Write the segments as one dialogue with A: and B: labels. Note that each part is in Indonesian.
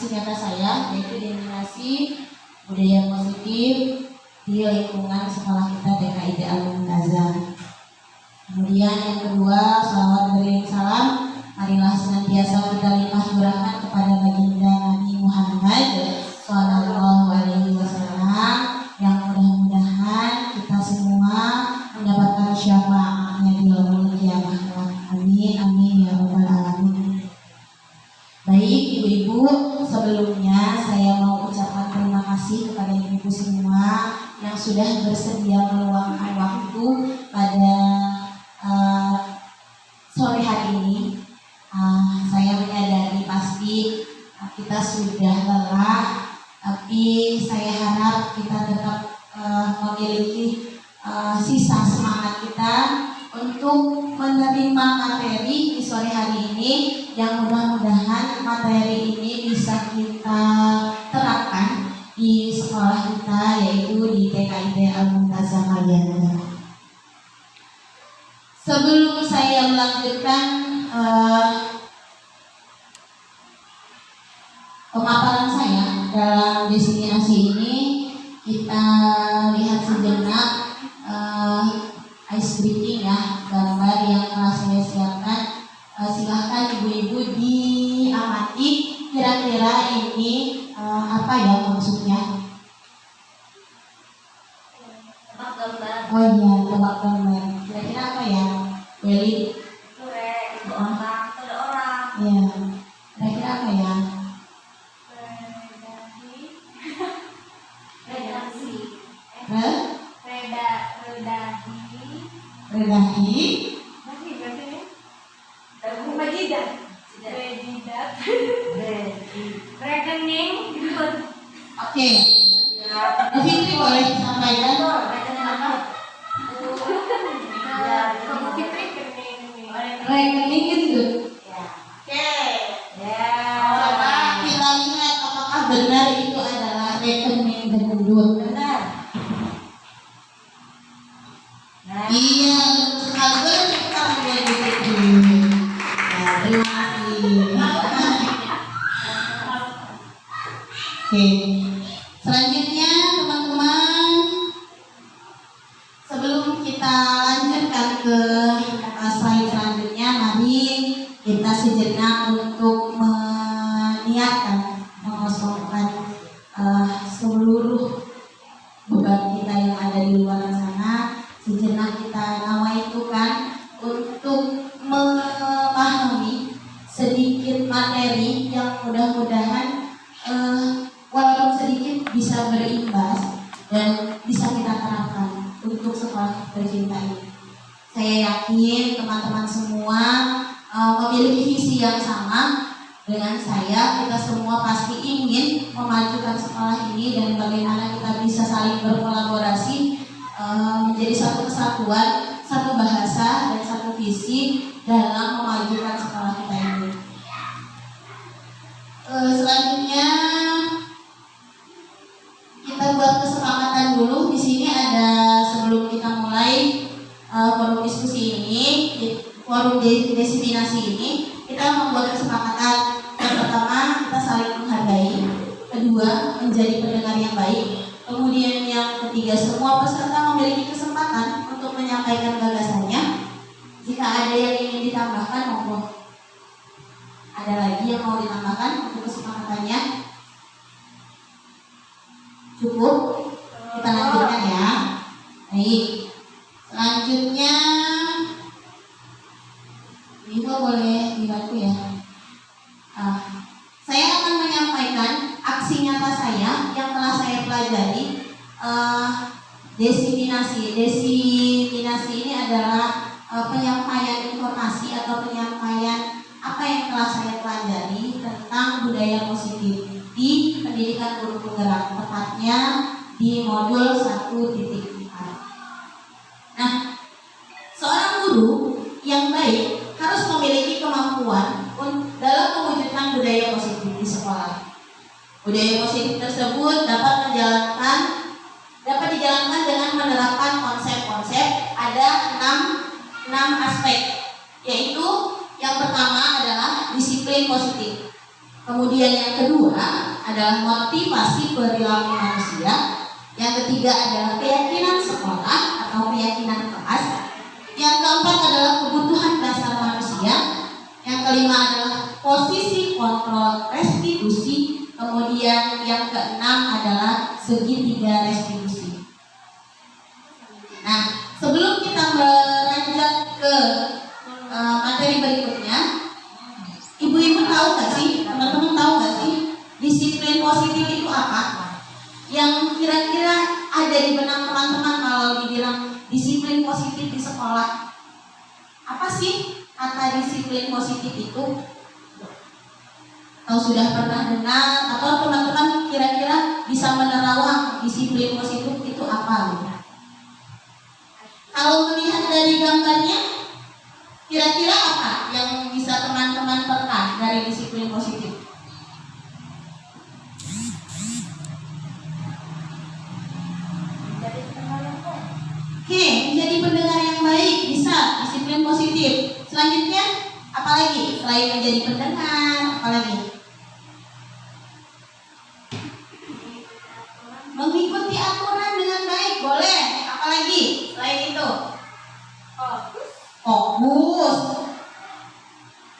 A: aksi nyata saya, yaitu denominasi budaya positif di lingkungan sekolah kita TKID Al-Muntazah. Kemudian yang kedua, salawat beriring salam, marilah senantiasa kita limpah curahkan kepada baginda Nabi Muhammad Sallallahu Alaihi Wasallam, yang mudah-mudahan kita semua mendapatkan syafaatnya di yaumul qiyamah. Amin amin ya rabbal alamin. Baik ibu-ibu, sebelumnya saya mau ucapkan terima kasih kepada ibu-ibu semua yang sudah bersedia meluangkan waktu pada sore hari ini. Saya menyadari pasti kita sudah lelah, tapi saya harap kita tetap memiliki sisa semangat kita untuk menerima materi di sore hari ini, yang mudah-mudahan materi ini bisa kita terapkan di sekolah kita, yaitu di TKID Al-Muntazah Kaliana. Sebelum saya melanjutkan pemaparan saya dalam destinasi ini, kita lihat sejenak ice breaking ya, gambar yang telah saya siapkan. Silahkan ibu-ibu diamati, kira-kira ini apa ya maksudnya?
B: Tebak gambar.
A: Oh iya, tebak gambar. Kira-kira apa ya? Weli?
B: Itu orang, itu ada orang.
A: Iya. Kira-kira apa ya?
B: Redaksi.
A: Redahi?
B: Rekening.
A: Oke. Bu Fitri boleh sampaikan? Rekening itu. Oke. Coba kita lihat apakah benar itu adalah rekening gendut.
B: Benar.
A: Iya, sekali kita mulai begitu. Ya, terima kasih. Oke. Selanjutnya teman-teman, sebelum kita lanjutkan ke slide selanjutnya, mari kita sejenak untuk meniatkan mengosongkan seluruh beban kita yang ada di luar sana. Sejenak kita nawaitukan untuk memahami sedikit materi yang mudah-mudahan walaupun sedikit bisa berimbas dan bisa kita terapkan untuk sekolah tercinta ini. Saya yakin teman-teman semua memiliki visi yang sama dengan saya. Kita semua pasti ingin memajukan sekolah ini dan bagaimana kita bisa saling berkolaborasi menjadi satu kesatuan, satu bahasa dan satu visi dalam memajukan sekolah kita ini. Selanjutnya kita buat kesepakatan dulu. Di sini ada, sebelum kita mulai forum diskusi ini, forum diseminasi ini, kita membuat kesepakatan. Yang pertama, kita saling menghargai. Kedua, menjadi pendengar yang baik. Kemudian yang ketiga, semua peserta memiliki kesempatan untuk menyampaikan gagasannya. Jika ada yang ingin ditambahkan, monggo. Ada lagi yang mau ditambahkan untuk kesepakatannya? Cukup? Kita lanjutkan ya. Baik. Selanjutnya, Ibu boleh dibantu ya. Saya akan menyampaikan aksi nyata saya yang telah saya pelajari. Diseminasi ini adalah penyampaian informasi atau penyampaian apa yang telah saya pelajari tentang budaya positif di pendidikan guru penggerak, tepatnya di modul 1.4. Nah, seorang guru yang baik harus memiliki kemampuan dalam mewujudkan budaya positif di sekolah. Budaya positif tersebut dapat dijalankan dengan menerapkan konsep-konsep. Ada 6 aspek, yaitu yang pertama adalah disiplin positif. Kemudian yang kedua adalah motivasi perilaku manusia. Yang ketiga adalah keyakinan sekolah atau keyakinan kelas. Yang keempat adalah kebutuhan dasar manusia. Yang kelima adalah posisi kontrol restitusi. Kemudian yang keenam adalah segitiga restitusi. Nah, sebelum kita beranjak ke materi berikutnya, ibu-ibu tahu nggak sih, teman-teman tahu nggak sih, disiplin positif itu apa? Yang kira-kira ada di benak teman-teman kalau dibilang disiplin positif di sekolah. Apa sih kata disiplin positif itu? Atau sudah pernah dengar, atau teman-teman kira-kira bisa menerawang disiplin positif itu apa? Kalau melihat dari gambarnya, kira-kira apa yang bisa teman-teman perhatikan dari disiplin positif? Oke, menjadi pendengar yang baik bisa disiplin positif. Selanjutnya, apalagi selain menjadi pendengar, apalagi? Mengikuti aturan dengan baik, boleh. Apalagi selain itu? Fokus.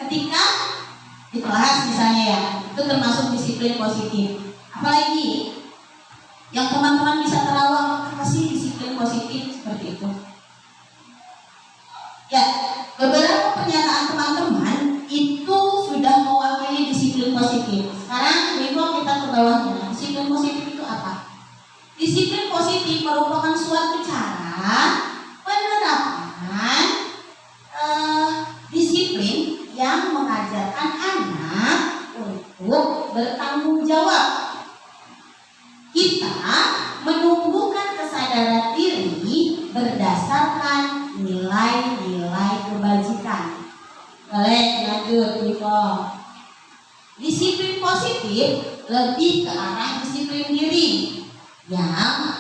A: Ketika di kelas misalnya ya, itu termasuk disiplin positif. Apalagi yang teman-teman bisa terawang, apa sih disiplin positif seperti itu? Ya, beberapa pernyataan teman-teman itu sudah mewakili disiplin positif. Sekarang kita ke bawahnya. Disiplin positif itu apa? Disiplin positif merupakan suatu cara penerapan disiplin yang mengajarkan anak untuk bertanggung jawab. Kita menumbuhkan kesadaran diri berdasarkan nilai-nilai kebajikan. Boleh lanjut, Ivo. Disiplin positif lebih ke arah disiplin diri yang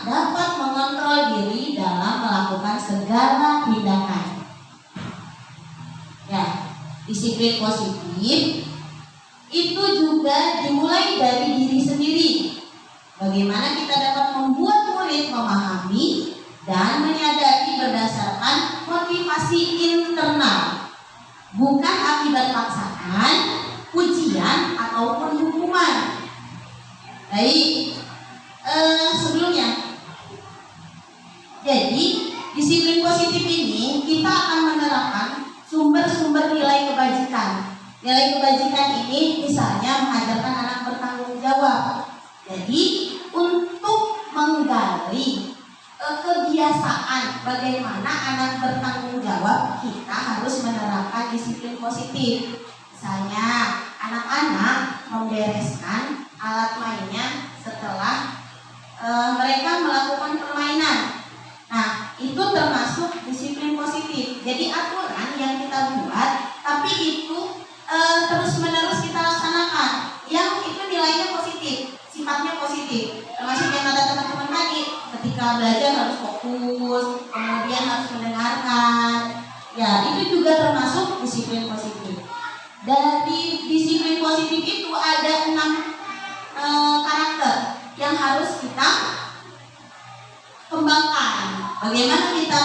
A: dapat mengontrol diri dalam melakukan segala tindakan. Ya, disiplin positif itu juga dimulai dari diri sendiri. Bagaimana kita dapat membuat murid memahami dan menyadari berdasarkan motivasi internal, bukan akibat paksaan, pujian ataupun hukuman. Baik, sebelumnya, jadi disiplin positif ini kita akan menerapkan sumber-sumber nilai kebajikan. Nilai kebajikan ini misalnya mengajarkan anak bertanggung jawab. Jadi untuk menggali kebiasaan bagaimana anak bertanggung jawab, kita harus menerapkan disiplin positif. Misalnya anak-anak membereskan alat mainnya setelah mereka melakukan permainan. Nah, itu termasuk disiplin positif. Jadi aturan yang kita buat, tapi itu terus-menerus kita laksanakan. Yang itu nilainya positif, sifatnya positif. Termasuk yang kata teman-teman tadi, ketika belajar harus fokus, kemudian harus mendengarkan. Ya, itu juga termasuk disiplin positif. Dari disiplin positif itu ada 6 karakter yang harus kita kembangkan. Bagaimana kita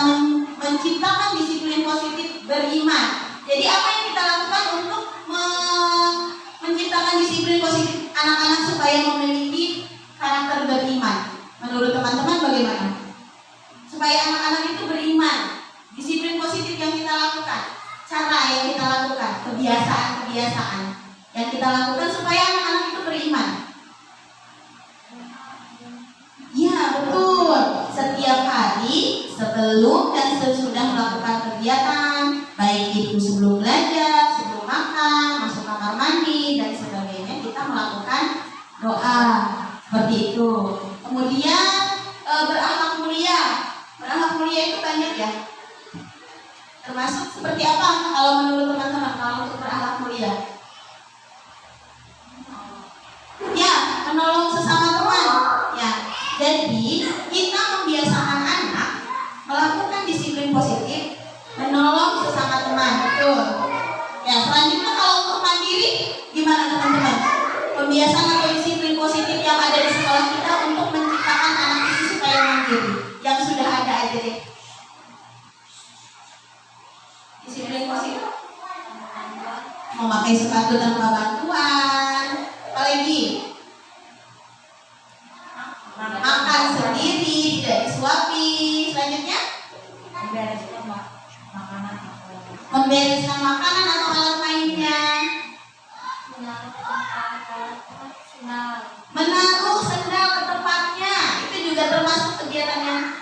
A: menciptakan disiplin positif beriman. Jadi apa yang kita lakukan untuk menciptakan disiplin positif anak-anak supaya memiliki karakter beriman? Menurut teman-teman bagaimana? Supaya anak-anak itu beriman. Disiplin positif yang kita lakukan, cara yang kita lakukan, kebiasaan-kebiasaan yang kita lakukan supaya anak-anak itu beriman. Ya, betul. Setiap hari sebelum dan sesudah melakukan kegiatan, baik itu sebelum belajar, sebelum makan, masuk kamar mandi dan sebagainya, kita melakukan doa seperti itu. Kemudian berakhlak mulia. Berakhlak mulia itu banyak ya. Termasuk seperti apa kalau menurut teman-teman kalau untuk berakhlak mulia? Ya, menolong sesama teman. Ya, jadi kita membiasakan anak melakukan disiplin positif, menolong sesama teman. Betul. Ya, selanjutnya kalau untuk mandiri gimana teman-teman? memakai sepatu tanpa bantuan. Apalagi? Makan sendiri, tidak disuapi. Selanjutnya? Membereskan makanan atau alat mainnya. Menaruh sendal ke tempatnya. Itu juga termasuk kegiatan yang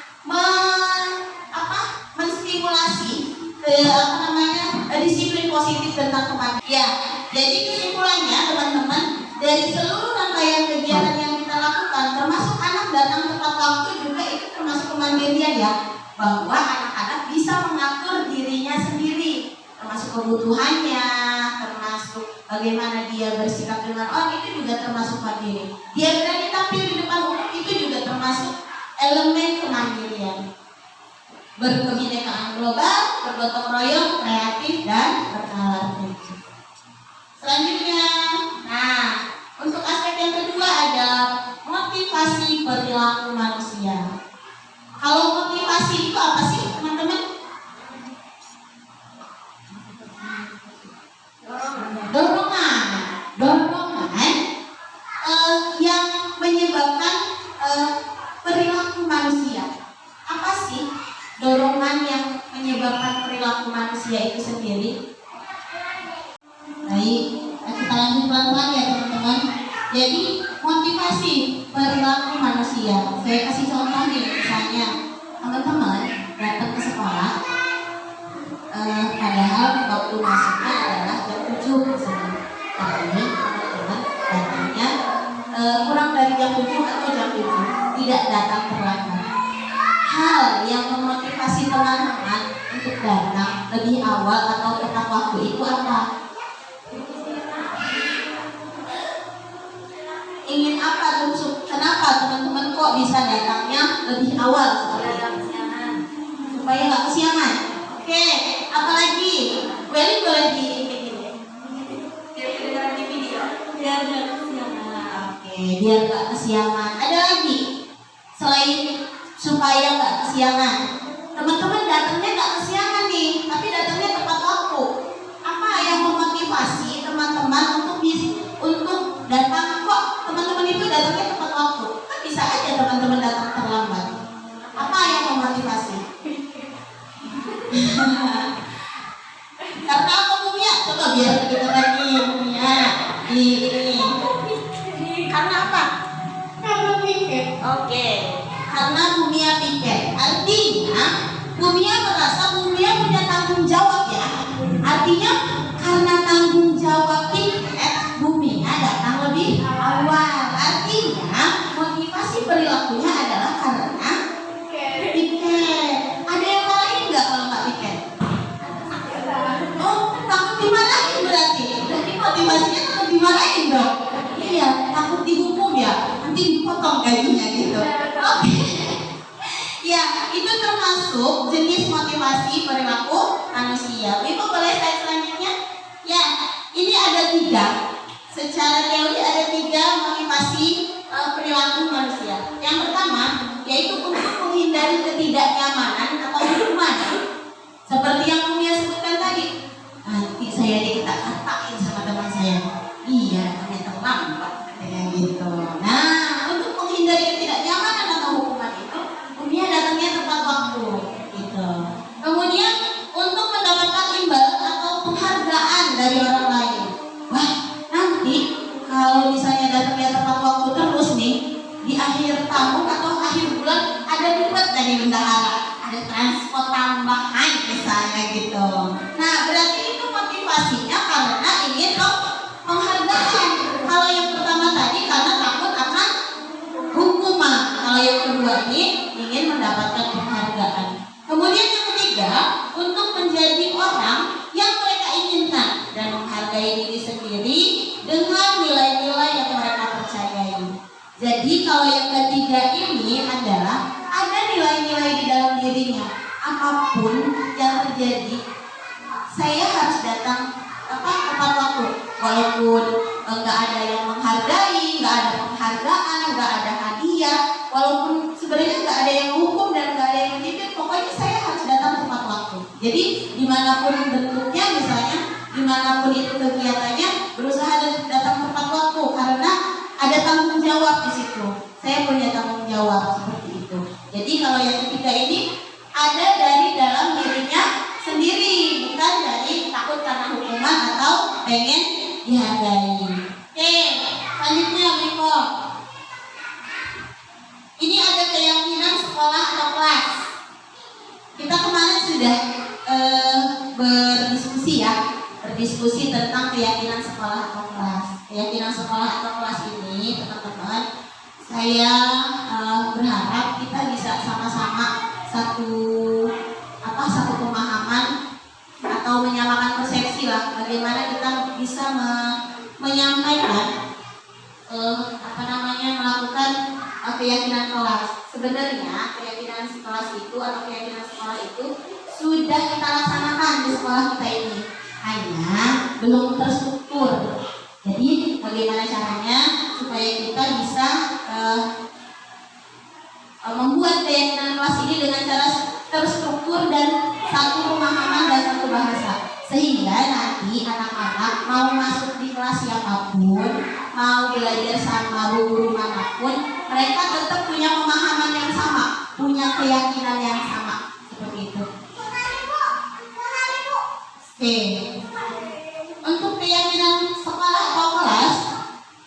A: menstimulasi disiplin positif tentang kemandirian. Ya, jadi kesimpulannya teman-teman, dari seluruh rangkaian kegiatan yang kita lakukan, termasuk anak datang tepat waktu juga itu termasuk kemandirian ya, bahwa anak-anak bisa mengatur dirinya sendiri, termasuk kebutuhannya, termasuk bagaimana dia bersikap dengan orang, itu juga termasuk mandiri. Dia berani tampil di depan umum, itu juga termasuk elemen kemandirian. Berkebinekaan global, bergotong royong, kreatif, dan bernalar. Selanjutnya, nah, untuk aspek yang kedua ada motivasi perilaku manusia. Kalau motivasi itu apa sih, teman-teman? Dorongan yang menyebabkan perilaku manusia. Apa sih dorongan yang menyebabkan perilaku manusia itu sendiri? Baik, kita lanjut pelan-pelan ya teman-teman. Jadi motivasi perilaku manusia. Saya kasih contoh nih, misalnya teman-teman datang ke sekolah, padahal waktu masuknya adalah jam 7 misalnya. Tapi teman-teman datangnya kurang dari jam 7 atau jam 7, tidak datang terlambat. Hal yang memotivasi teman-teman untuk datang lebih awal atau tepat waktu itu apa? Ingin apa tuh? Kenapa teman-teman kok bisa datangnya lebih awal? Supaya nggak kesiangan. Oke, apalagi? Welly boleh di video. Biar nggak kesiangan. Oke, biar nggak kesiangan. Ada lagi? Selain supaya nggak kesiangan, teman-teman datangnya nggak kesiangan nih, tapi datangnya tepat waktu. Apa yang memotivasi teman-teman untuk datang? Kok teman-teman itu datangnya tepat waktu? Kan bisa aja teman-teman datang terlambat. Apa yang memotivasi? Karena apa Bumia? Coba biar kita lagi Bumia di ini. Karena apa? Karena piket. Oke. Karena Bumia piket. Artinya Bumia merasa Bumia punya tanggung jawab ya. Artinya karena tanggung jawab piket, Bumia datang lebih awal. Artinya motivasi perilakunya adalah karena piket. Ada yang lain nggak kalau nggak piket? Oh, takut dimarahin berarti. Berarti motivasinya takut dimarahin dong. Iya, takut dihukum ya. Nanti dipotong gajinya gitu. Oke. Ya, itu termasuk jenis motivasi perilaku manusia. Ibu boleh slide selanjutnya? Ya, ini ada 3. Secara teori ada 3 motivasi perilaku manusia. Yang pertama, yaitu untuk menghindari ketidaknyamanan atau hukuman. Seperti yang Bumia sebutkan tadi. Nanti saya dikata-katain sama teman saya. Iya, kami terlambat katanya gitu. Nah, untuk menghindari ketidaknyamanan atau hukuman itu, Bumia datangnya tepat waktu gitu. Kemudian untuk mendapatkan imbal atau penghargaan dari orang lain. Wah, nanti kalau misalnya datangnya tepat waktu terus nih, di akhir tahun atau akhir bulan ada duit dari bendahara, ada transport tambahan misalnya gitu. Nah, berarti itu motivasinya karena ingin penghargaan. Kalau yang pertama tadi karena takut akan hukuman. Kalau yang kedua ini ingin mendapatkan penghargaan. Kemudian yang ketiga, untuk menjadi orang yang mereka inginkan dan menghargai diri sendiri dengan nilai-nilai yang mereka percayai. Jadi kalau yang ketiga ini adalah ada nilai-nilai di dalam dirinya. Apapun yang terjadi, saya harus datang tepat waktu. Walaupun nggak ada yang menghargai, nggak ada penghargaan, nggak ada hadiah, walaupun sebenarnya nggak ada yang menghukum dan nggak ada yang mencibir, pokoknya saya harus datang tepat waktu. Jadi dimanapun bentuknya, misalnya dimanapun itu kegiatannya, jawab di situ. Saya punya tanggung jawab seperti itu. Jadi kalau yang ketiga ini ada dari dalam dirinya sendiri, bukan dari takut karena hukuman atau pengen dihargai. Oke, selanjutnya berikut. Ini ada keyakinan sekolah atau kelas. Kita kemarin sudah berdiskusi tentang keyakinan sekolah atau kelas. Keyakinan sekolah atau kelas ini, teman-teman, saya berharap kita bisa sama-sama satu pemahaman atau menyamakan persepsi lah, bagaimana kita bisa menyampaikan melakukan keyakinan kelas. Sebenarnya keyakinan kelas itu atau keyakinan sekolah itu sudah kita laksanakan di sekolah kita ini, hanya belum terstruktur. Jadi bagaimana caranya supaya kita bisa membuat keyakinan kelas ini dengan cara terstruktur dan satu pemahaman dan satu bahasa, sehingga nanti anak-anak mau masuk di kelas siapapun, mau belajar sama guru manapun, mereka tetap punya pemahaman yang sama, punya keyakinan yang sama, seperti itu. Oke, untuk keyakinan sekolah atau kelas,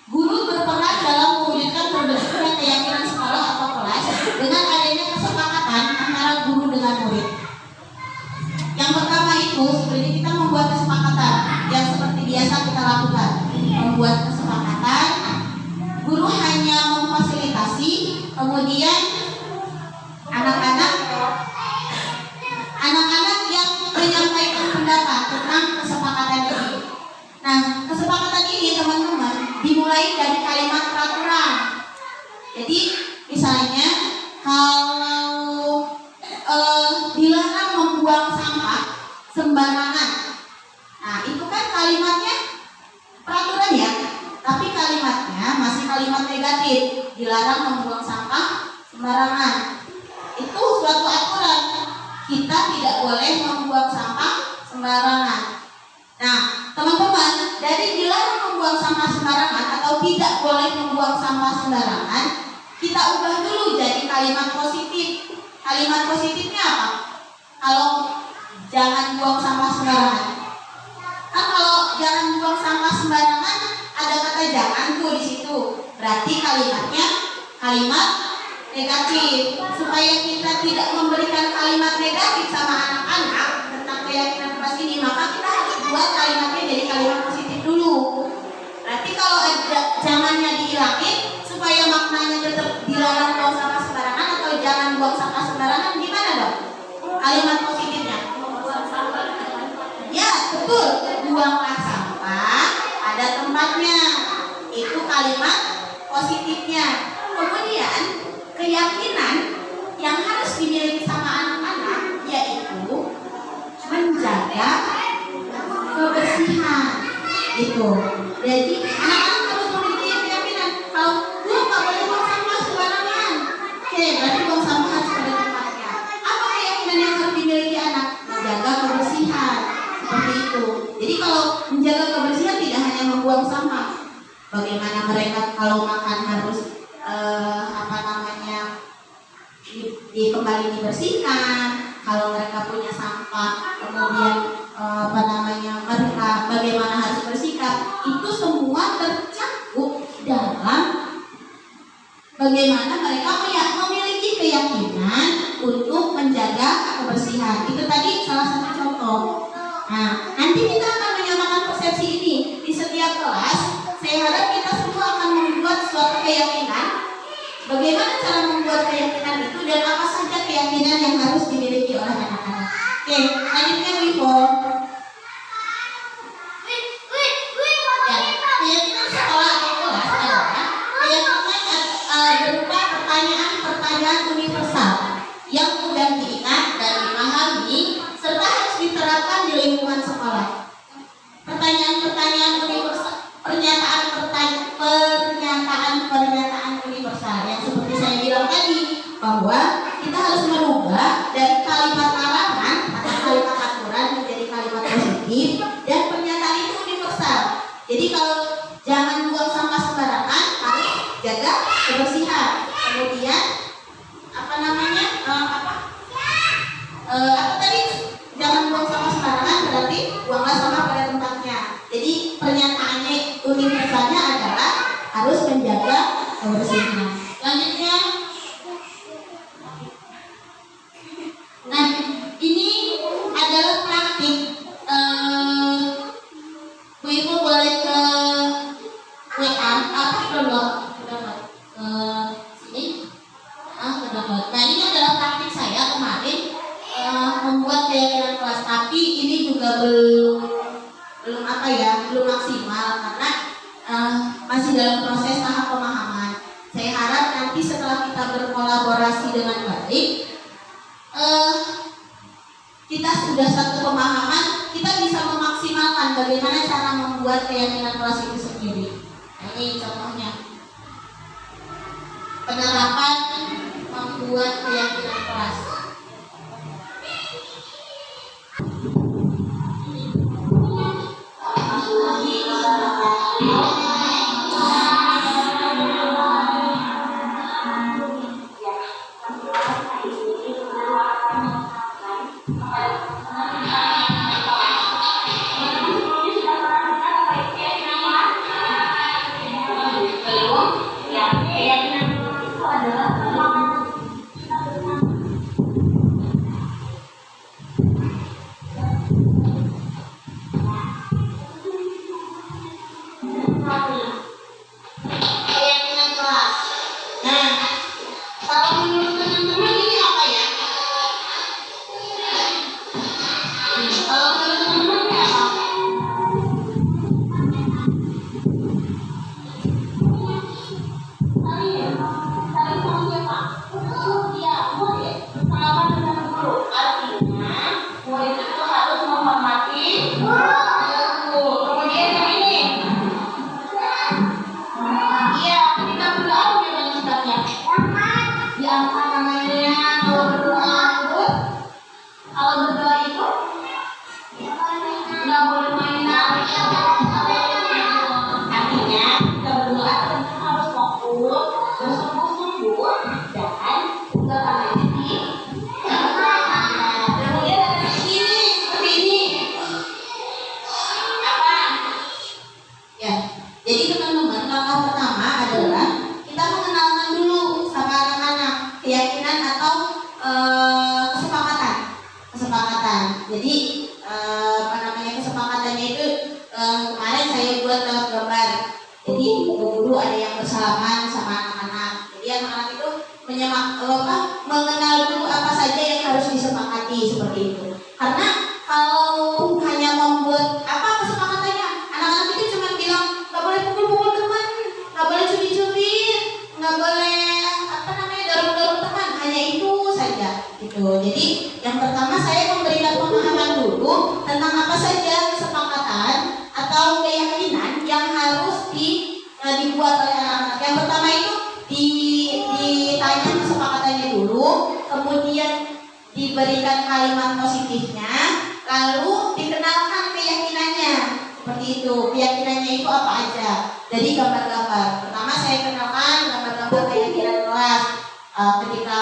A: guru berperan dalam mewujudkan terbentuknya keyakinan sekolah atau kelas dengan adanya kesepakatan antara guru dengan murid. Yang pertama itu sebenarnya kita membuat kesepakatan yang seperti biasa kita lakukan, membuat kesepakatan. Guru hanya memfasilitasi, kemudian anak-anak yang menyampaikan pendapat tentang kesepakatan ini. Nah, kesepakatan ini teman-teman dimulai dari kalimat peraturan. Jadi misalnya kalau dilarang membuang sampah sembarangan, nah itu kan kalimatnya peraturan ya, tapi kalimatnya masih kalimat negatif, dilarang membuang sampah sembarangan. Itu suatu aturan, kita tidak boleh membuang sampah sembarangan. Nah, teman-teman, dari dilarang membuang sampah sembarangan atau tidak boleh membuang sampah sembarangan, kita ubah dulu jadi kalimat positif. Kalimat positifnya apa? Kalau jangan buang sampah sembarangan, kan kalau jangan buang sampah sembarangan ada kata jangan tuh di situ, berarti kalimatnya kalimat negatif. Supaya kita tidak memberikan kalimat negatif sama anak-anak tentang keyakinan kelas ini, maka kita harus buat kalimatnya jadi kalimat positif dulu. Berarti kalau ada jangannya dihilangin supaya maknanya tetap dilarang buang sampah sembarangan atau jangan buang sampah sembarangan, gimana dong kalimat positifnya? Ya betul, buanglah sampah ada tempatnya, itu kalimat positifnya. Kemudian keyakinan yang harus dimiliki sama anak-anak yaitu menjaga kebersihan. Itu jadi anak-anak harus memiliki keyakinan kalau gua nggak boleh buang sampah sembarangan. Oke, berarti buang sampah harus pada tempatnya. Apa keyakinan yang harus dimiliki anak? Menjaga kebersihan, seperti itu. Jadi kalau menjaga kebersihan tidak hanya membuang sampah, bagaimana mereka kalau makan harus kembali dibersihkan. Kalau mereka punya sampah, kemudian mereka bagaimana harus bersikap, itu semua tercakup dalam bagaimana mereka memiliki keyakinan untuk menjaga kebersihan. Itu tadi salah satu contoh. Nah, nanti kita akan menyamakan persepsi ini di setiap kelas. Saya harap kita semua akan membuat suatu keyakinan. Bagaimana cara membuat keyakinan itu dan apa saja keyakinan yang harus dimiliki oleh anak-anak. Oke, selanjutnya before. Keyakinan sekolah atau kelas adalah keyakinan berupa pertanyaan-pertanyaan universal yang mudah diingat dan dipahami serta harus diterapkan di lingkungan sekolah. Pertanyaan-pertanyaan universal, pernyataan universal yang seperti saya bilang tadi, bahwa kita harus merubah dari kalimat larangan atau kalimat aturan menjadi kalimat positif, dan pernyataan itu universal. Jadi kalau jangan buang sampah sembarangan, harus jaga menjaga kebersihan. Kemudian apa namanya apa tadi, jangan buang sampah sembarangan, berarti buanglah sampah pada tempatnya. Jadi pernyataannya universalnya adalah harus menjaga kebersihan. Selanjutnya, nah ini adalah praktik. Bu Ibu boleh ke WA ke sini, ke download. Nah ini adalah praktik saya kemarin membuat keyakinan kelas, tapi ini juga belum maksimal karena masih dalam proses tahap pemahaman. Saya harap nanti setelah kita berkolaborasi dengan baik, kita sudah satu pemahaman, kita bisa memaksimalkan bagaimana cara membuat keyakinan kelas itu sendiri. Nah, ini contohnya penerapan membuat keyakinan kelas. Keyakinan kelas. Nah, kalau menurut teman-teman ini apa ya? Kalau menurut teman-teman ini apa? Artinya, murid itu harus menghormati guru. Kemudian yang ini, iya, kita berdoa bagaimana sikapnya? Diangkat tangannya kalau berdoa itu. Kalau berdoa itu nggak boleh mainan. Artinya kita berdoa harus fokus, bersungguh-sungguh, dan juga tangannya di. Kemudian ada ini seperti ini. Apa? Ya. Jadi teman-teman, langkah pertama adalah kita mengenalkan dulu sama anak-anak keyakinan atau kesepakatan. Jadi apa namanya kesepakatannya itu kemarin saya buat lewat gambar. Jadi guru ada yang bersalaman sama anak-anak. Jadi anak-anak itu mengenal dulu apa saja yang harus disepakati seperti itu. Karena kalau hanya membuat apa kesepakatannya, anak-anak itu cuma bilang nggak boleh pukul-pukul teman, nggak boleh cubit-cubit, nggak boleh apa namanya dorong-dorong teman, hanya itu saja gitu. Jadi yang pertama saya memberikan pemahaman dulu tentang apa saja kesepakatan atau keyakinan yang harus dibuat oleh anak-anak. Yang pertama itu ditanya kesepakatannya dulu, kemudian diberikan kalimat positifnya, lalu dikenalkan keyakinannya. Seperti itu, keyakinannya itu apa aja. Jadi gambar-gambar. Pertama saya kenalkan gambar-gambar keyakinan kelas. Ketika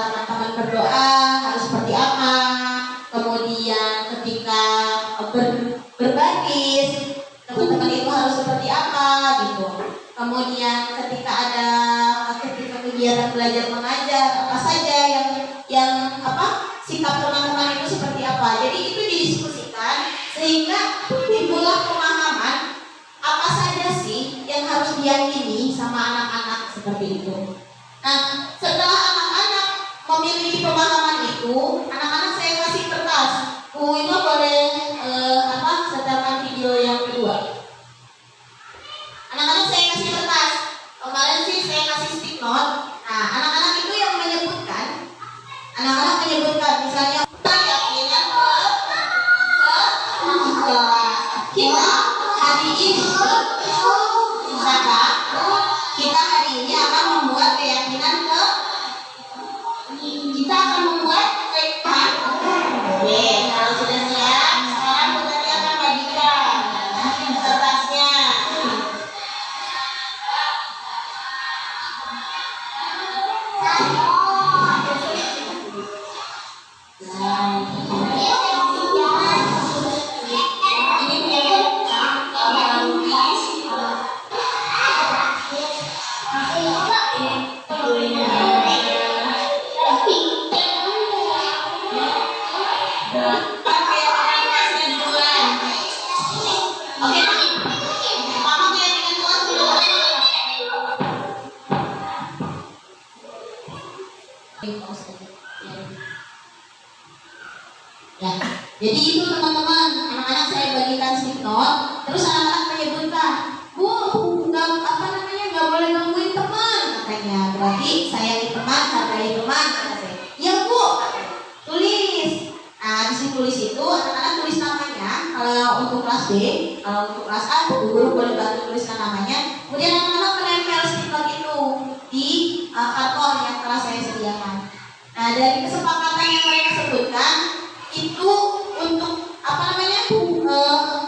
A: teman-teman berdoa harus seperti apa. Kemudian ketika berbaris, teman-teman itu harus seperti apa gitu. Kemudian ketika kegiatan belajar mengajar, apa saja yang sikap teman-teman itu seperti apa. Jadi itu didiskusikan sehingga timbullah pemahaman apa saja sih yang harus diyakini sama anak-anak seperti itu. Nah, setelah anak-anak memiliki pemahaman itu, anak-anak saya kasih kertas. Bu Ibu boleh setelkan video yang kedua. Anak-anak saya kasih kertas. Kemarin sih saya kasih stick note. Nah, anak-anak itu yang menyebutkan. Anak-anak menyebutkan misalnya keyakinan kita hari ini kita hari ini akan membuat keyakinan kita akan membuat Oke, kalau sudah siap, sekarang Bu Tati akan bagikan kertasnya. Ya, jadi itu teman-teman, anak-anak saya bagikan slipnote, terus anak-anak menyebutkan, Bu, nggak boleh gangguin teman, katanya. Berarti sayangi teman, hargai teman, kata saya. Iya Bu, katanya. Tulis. Nah, di sini tulis itu anak-anak tulis namanya. Kalau untuk kelas B, kalau untuk kelas A, guru boleh bantu tuliskan namanya. Kemudian anak-anak menempel slipnote itu di karton yang telah saya sediakan. Nah, dari kesepakatan yang mereka sebutkan itu untuk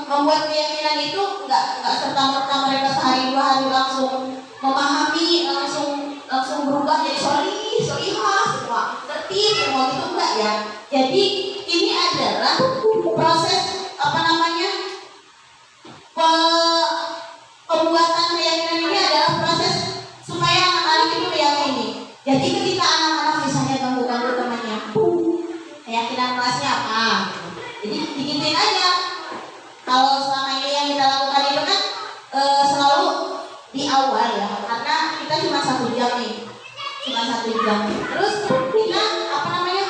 A: membuat keyakinan itu nggak serta-merta mereka sehari dua hari langsung memahami, langsung berubah jadi solihah semua tertib semua gitu, enggak ya. Jadi ini adalah proses pembuatan keyakinan ini adalah proses supaya anak-anak itu meyakini. Jadi ketika anak-anak misalnya ganggu-ganggu temannya, keyakinan kelasnya apa? Jadi digituin aja. Kalau selama ini yang kita lakukan itu kan selalu di awal ya, karena kita cuma 1 jam nih, Terus kita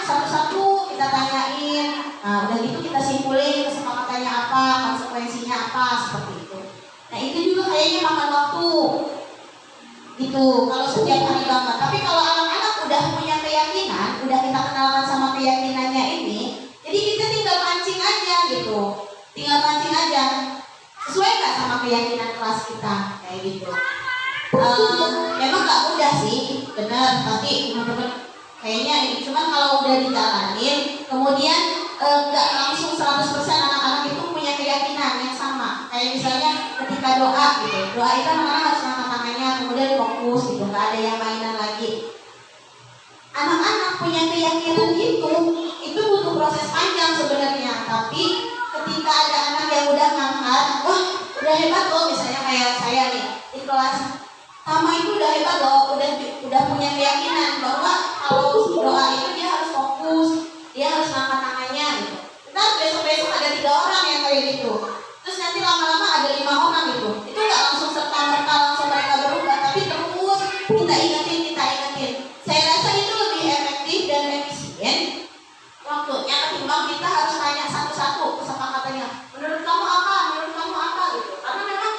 A: satu-satu kita tanyain. Nah udah gitu kita simpulin kesepakatannya apa, konsekuensinya apa, seperti itu. Nah itu juga kayaknya makan waktu. Gitu kalau setiap hari banget. Tapi kalau anak-anak udah punya keyakinan, udah kita kenalkan sama keyakinannya ini, jadi kita tinggal pancing aja gitu, sesuai nggak sama keyakinan kelas kita kayak gitu. Memang nggak mudah sih, benar. Tapi teman-teman kayaknya ini cuman kalau udah dijalanin, kemudian nggak langsung 100% anak-anak itu punya keyakinan yang sama. Kayak misalnya ketika doa gitu, doa itu anak-anak harus angkat tangannya, kemudian fokus gitu, nggak ada yang mainan lagi. Anak-anak punya keyakinan itu butuh proses panjang sebenarnya. Tapi ketika ada anak yang udah ngangkat, wah udah hebat loh, misalnya kayak saya nih di kelas Tama itu udah hebat loh, udah punya keyakinan bahwa kalau doa itu dia harus fokus, dia harus angkat tangannya gitu. Ntar besok-besok ada 3 orang yang kayak gitu. Terus nanti lama-lama ada 5 orang gitu. Itu nggak langsung serta-merta langsung mereka berubah, tapi terus kita ingetin. Saya rasa itu lebih efektif dan efisien waktunya ketimbang kita harus tanya satu-satu kesepakatannya. Menurut kamu apa gitu. Karena memang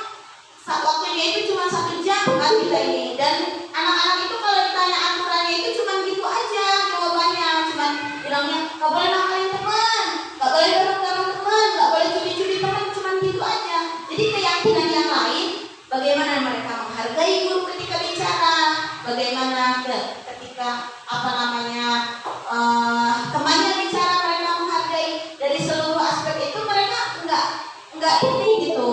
A: waktunya itu cuma 1 jam kan kita ini. Dan anak-anak itu kalau ditanya aturannya itu cuma gitu aja jawabannya. Cuma bilangnya nggak boleh nakalin teman, nggak boleh dorong-dorong teman, nggak boleh curi-curi teman, cuma gitu aja. Jadi keyakinan yang lain, bagaimana mereka menghargai guru ketika bicara, bagaimana ketika temannya bicara mereka menghargai. Dari seluruh aspek itu mereka nggak ini gitu,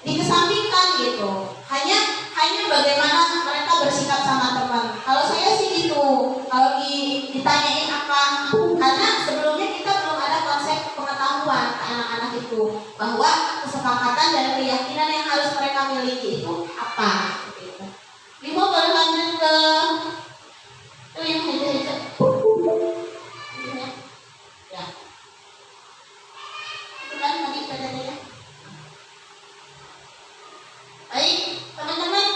A: dikesampingkan gitu. Hanya bagaimana mereka bersikap sama teman. Kalau saya sih gitu, kalau ditanyain apa, karena sebelumnya kita belum ada konsep pengetahuan ke anak-anak itu bahwa kesepakatan dan keyakinan yang harus mereka miliki itu apa. Gitu. Ibu boleh lanjut ke yang hijau. Ya. Itu kan tadi ya. Baik, teman-teman,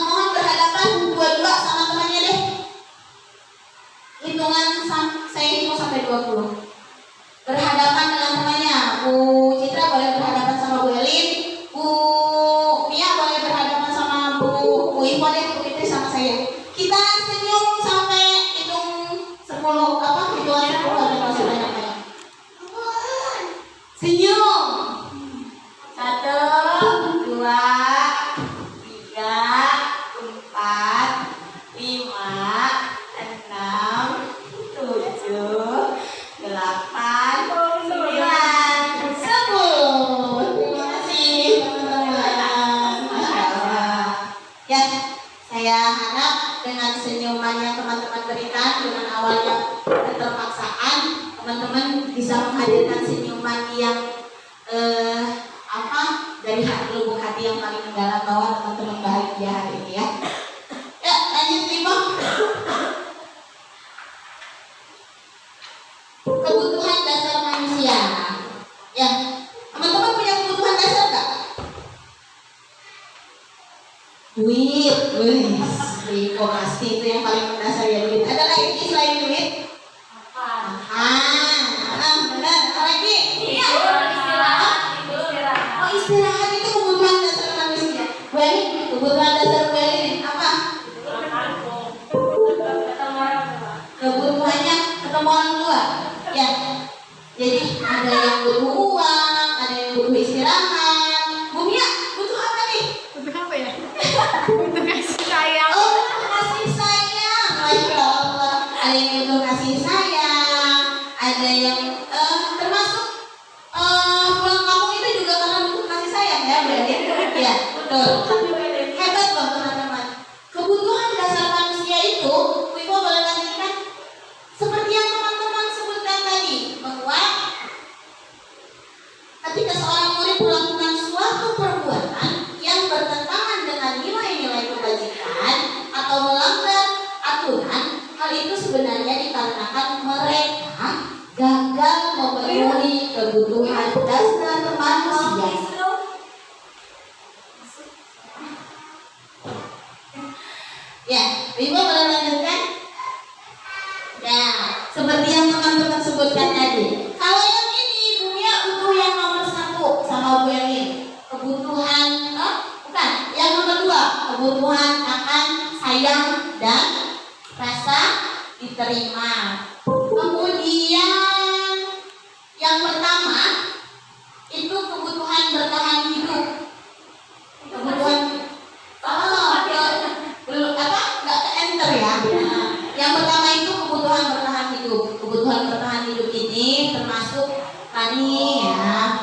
A: mohon berhadapan dua-dua sama temannya deh. Saya hitung sampai 20. Berhadapan dengan temannya. Bu Citra boleh berhadapan sama Bu Elin, Bu Saya harap dengan senyuman yang teman-teman berikan, dengan awalnya keterpaksaan, teman-teman bisa menghadirkan senyuman yang dari lubuk hati yang paling mendalam, bahwa teman-teman bahagia hari ini ya. Ya, lanjut Timo. Kebutuhan dasar manusia. Ya, teman-teman punya kebutuhan dasar nggak? Duit, Timo pasti itu yang paling mendasar ya, duit. Ada lagi selain duit? Benar. Apa lagi? Istirahat itu kebutuhan dasar manusia. Kebutuhan dasar apa? Kebutuhannya ketemu orang tua. Ya. Jadi ada yang butuh uang, ada yang butuh istirahat. Bumia, butuh apa nih?
C: Butuh apa ya? Butuh kasih sayang.
A: Oh, kasih sayang. Masya Allah. Ada yang butuh kasih sayang. Ada yang termasuk pulang kampung itu juga karena butuh kasih sayang ya, berarti. Ya, betul. Hebat loh teman-teman. Kebutuhan dasar manusia itu, Wipo boleh lanjutkan? Seperti yang teman-teman sebutkan tadi, bahwa ketika seorang murid melakukan suatu perbuatan yang bertentangan dengan nilai-nilai kebajikan atau melanggar aturan, hal itu sebenarnya dikarenakan mereka gagal memenuhi kebutuhan dasar manusia. Ya, Ibu boleh lanjutkan? Ya, seperti yang teman-teman sebutkan tadi. Kalau yang ini, Bumia butuh yang nomor 1 sama Bu yang ini. Kebutuhan, bukan. Yang nomor 2, kebutuhan akan sayang dan rasa diterima. Kemudian yang pertama itu kebutuhan bertahan hidup. Kebutuhan nggak ke enter ya. Yang pertama itu kebutuhan bertahan hidup. Kebutuhan bertahan hidup ini termasuk tadi ya,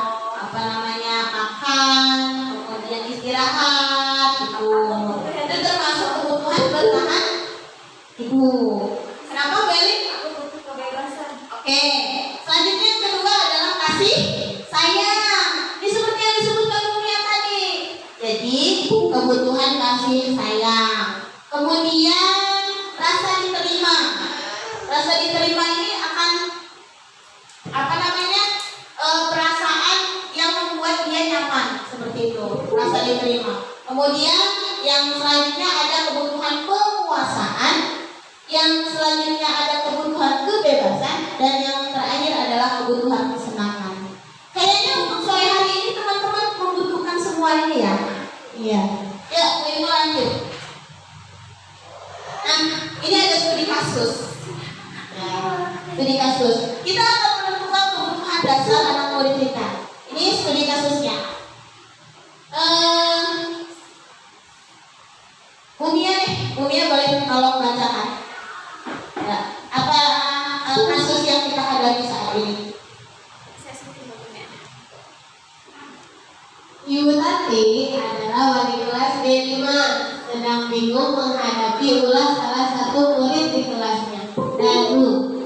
A: makan, kemudian istirahat itu termasuk kebutuhan bertahan hidup. Kenapa Beli? Oke, selanjutnya yang kedua adalah kasih sayang. Ini seperti yang disebutkan Bumia tadi. Jadi kebutuhan kasih sayang. Kemudian rasa diterima. Rasa diterima ini akan perasaan yang membuat dia nyaman, seperti itu. Rasa diterima. Kemudian yang selanjutnya ada kebutuhan penguasaan. Yang selanjutnya ada kebutuhan kebebasan, dan yang terakhir adalah kebutuhan kesenangan. Kayaknya untuk sore hari ini teman-teman membutuhkan semua ini ya. Iya. Ya, Ibu lanjut. Nah, ini ada studi kasus. Studi kasus. Kita akan menentukan kebutuhan dasar anak murid kita. Ini studi kasusnya. Bumia boleh tolong bacakan. Ya, apa kasus yang kita hadapi saat ini?
C: Ibu Tati adalah wali kelas D5, sedang bingung menghadapi ulas salah satu murid di kelasnya, Danu.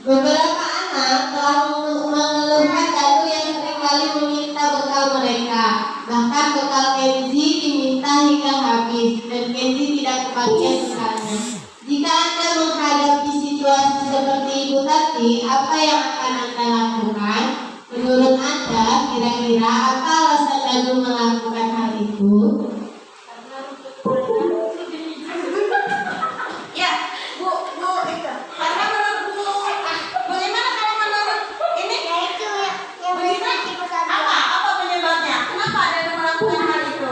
C: Beberapa anak telah mengeluhkan Danu yang seringkali meminta bekal mereka. Bahkan bekal Kenzi diminta hingga habis, dan Kenzi tidak kebagian bekalnya. Jika Anda menghadapi situasi seperti Ibu Tati, apa yang akan Anda lakukan? Menurut Anda, kira-kira apa alasan Danu melakukan hal itu?
A: Ya, Bu, karena menurut Bu, bagaimana kalau menurut ini? Ya itu yang apa penyebabnya? Kenapa ada melakukan hal itu?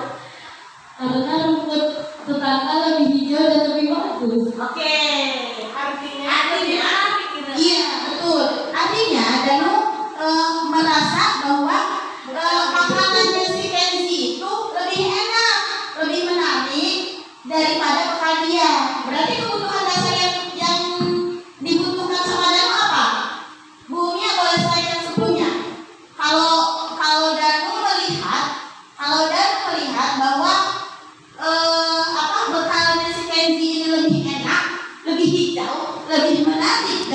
C: Karena rumput tetangga lebih hijau dan lebih bagus.
A: Oke, artinya, iya betul. Artinya Danu merasa bahwa makanannya si Kenzi itu lebih enak, lebih menarik daripada bekal dia. Berarti kebutuhan dasar yang dibutuhkan sama Danu apa? Bumia boleh selesaikan sebelumnya. Kalau Danu melihat bahwa bekalnya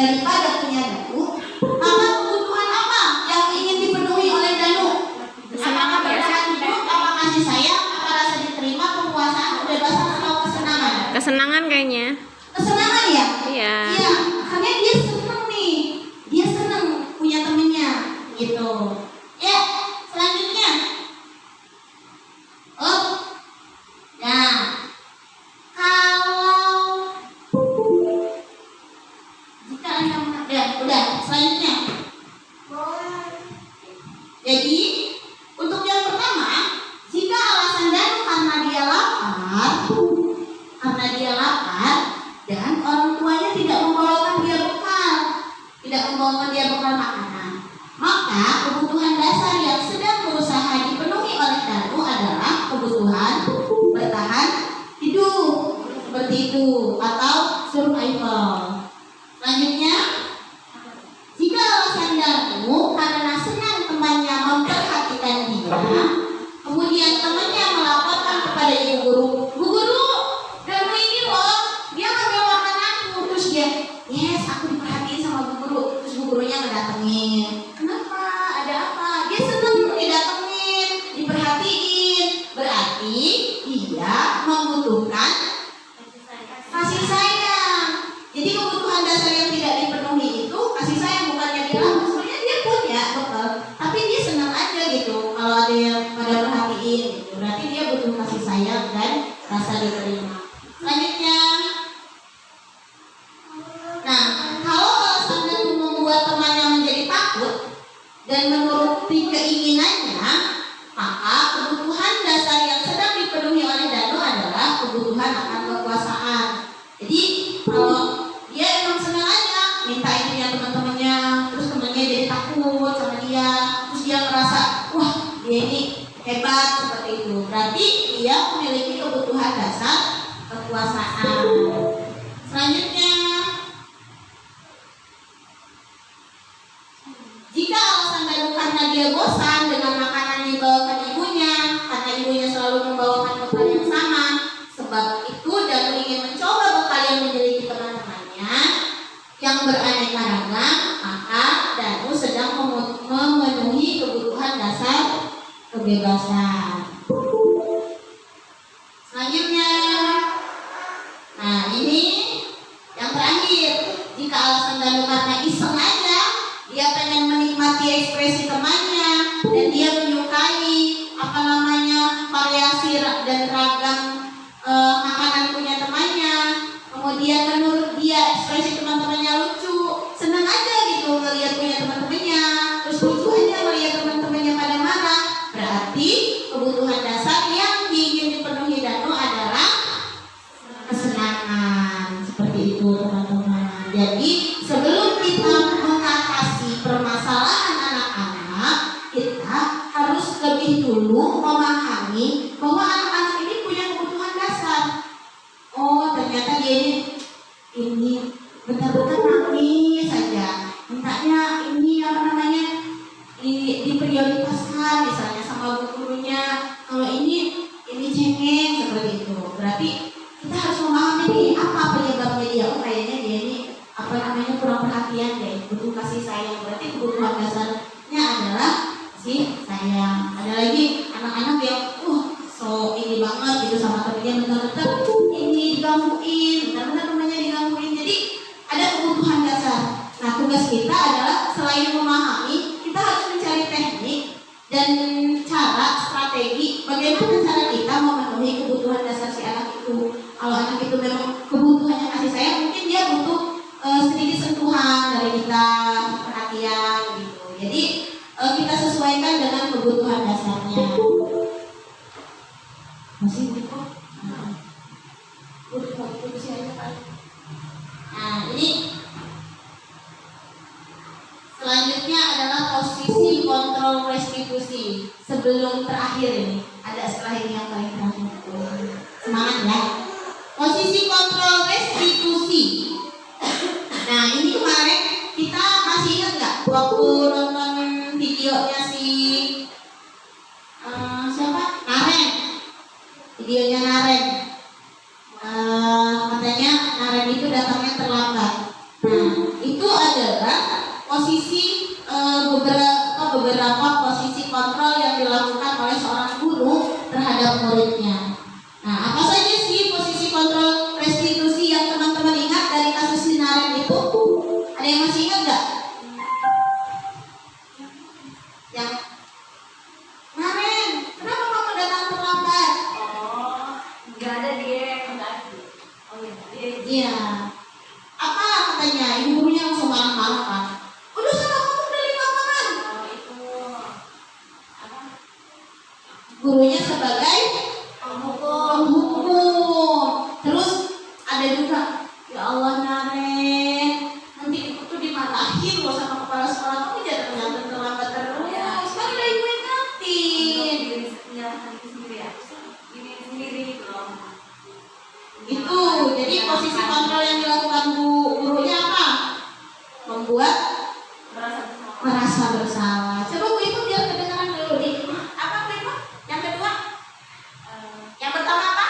A: daripada punya Danu, maka kebutuhan apa yang ingin dipenuhi oleh Danu? Apakah bertahan hidup, apa kasih sayang, apa rasa diterima, kepuasan, kebebasan, atau kesenangan?
D: Kesenangan kayaknya.
A: Kesenangan ya?
D: Iya.
A: Iya, karena dia seneng nih, dia seneng punya temennya, gitu. Ya, selanjutnya. Oh, nah, kalau jika Anda udah, selanjutnya. Jadi, untuk yang pertama, jika alasan Danu karena dia lapar, dan orang tuanya tidak membawakan dia bekal makanan, maka kebutuhan dasar yang sedang berusaha dipenuhi oleh Danu adalah kebutuhan bertahan hidup, seperti itu, atau survival. Selanjutnya, jika alasan Danu karena senang temannya memperhatikan dia, kemudian temannya melaporkan kepada ibu guru, "Bu guru, Danu ini loh, dia ngambil makananku." Terus dia, "Yes, aku diperhatiin sama bu guru." Terus bu gurunya ngedatengin. Kenapa? Ada apa? Dia senang didatengin, diperhatiin. Berarti dia membutuhkan kasih sayang. Jadi kebutuhan dasar yang tidak dipenuhi itu kasih sayang, bukannya dia lapar. Sebenarnya dia punya bekal, tapi dia senang aja gitu kalau ada yang pada perhatiin gitu. Berarti dia butuh kasih sayang dan rasa diterima. Selanjutnya, nah kalau alasan Danu membuat temannya menjadi takut dan menuruti keinginannya, maka kebutuhan dasar yang sedang dipenuhi oleh Danu adalah kebutuhan akan kekuasaan. Jadi kalau dia emang senang aja minta ininya teman-temannya, terus temannya jadi takut sama dia, terus dia ngerasa wah dia ini hebat seperti itu, berarti dia memiliki kebutuhan dasar kekuasaan. Selanjutnya, jika alasan Danu karena dia bosan dengan makanan yang dibawakan ibunya, karena ibunya selalu membawakan bekal yang sama, sebab itu Danu ingin mencoba bekal yang dimiliki teman-temannya yang beraneka ragam, maka Danu sedang memenuhi kebutuhan dasar kebebasan. Selanjutnya, nah ini yang terakhir, jika alasan Danu karena iseng aja, dia pengen menikmati ekspresi temannya dan dia menyukai variasi dan ragam makanan punya temannya, kemudian menurut dia ekspresi teman-temannya lucu, senang aja gitu ngelihat punya teman-temannya, terus lucu aja ngelihat teman-temannya pada marah, berarti kebutuhan dasar yang ingin dipenuhi Danu adalah kesenangan. Seperti itu teman-teman. Jadi sebelum kita mengatasi permasalahan anak-anak, kita harus lebih dulu memahami bahwa anak-anak ini punya kebutuhan dasar. Oh, ternyata dia ini bentar-bentar nangis saja, mintanya ini diprioritaskan misalnya sama bu gurunya. Kalau ini cengeng seperti itu. Berarti kita harus memahami nih apa penyebabnya dia. Oh, kayaknya dia ini kurang perhatian deh, butuh kasih sayang. Berarti kebutuhan dasarnya adalah kasih sayang. Ada lagi anak-anak yang so ini banget gitu sama temennya, bentar-bentar ini digangguin, bentar-bentar temennya digangguin. Jadi ada kebutuhan dasar. Nah, tugas kita adalah selain memahami, kita harus mencari teknik dan cara, strategi bagaimana cara kita memenuhi kebutuhan dasar si anak itu. Kalau anak itu memang kebutuhannya kasih sayang, mungkin dia butuh sedikit sentuhan dari kita, perhatian gitu. Jadi kita sesuaikan dengan kebutuhan dasarnya. Masih gitu? Nah, ini selanjutnya adalah posisi kontrol restitusi. Sebelum terakhir ini, ada setelah ini yang paling terakhir. Semangat ya. Posisi kontrol restitusi. Nah, ini kemarin kita masih ingat nggak waktu nonton videonya siapa? Naren. Videonya Naren. Katanya Naren itu datangnya terlambat. Nah, itu posisi beberapa posisi kontrol yang dilakukan oleh seorang guru terhadap muridnya. Nah, apa saja sih posisi kontrol restitusi yang teman-teman ingat dari kasus Sinaren itu? Ada yang masih ingat nggak? Yang kemarin, kenapa kamu datang terlambat?
B: Oh, nggak ada dia yang tadi. Oh iya.
A: Iya. Apa katanya? Ibu gurunya langsung marah-marah kan? Udah sana kamu beli makanan.
B: Oh itu apa?
A: Gurunya sebagai
B: Penghukum.
A: penghukum. Terus ada juga, ya Allah Naren, nanti ibu tuh dimarahin loh sama kepala sekolah, kamu jangan datang terlambat terus. Kan udah ibu yang ngatin.
B: Menyalahkan diri sendiri ya. Diri sendiri gitu loh.
A: Itu, jadi posisi kontrol yang dilakukan gurunya apa? Membuat merasa bersalah. Coba Bu Ibu biar kedengaran dulu nih. Apa Bu Ibu? Yang kedua? Yang pertama apa?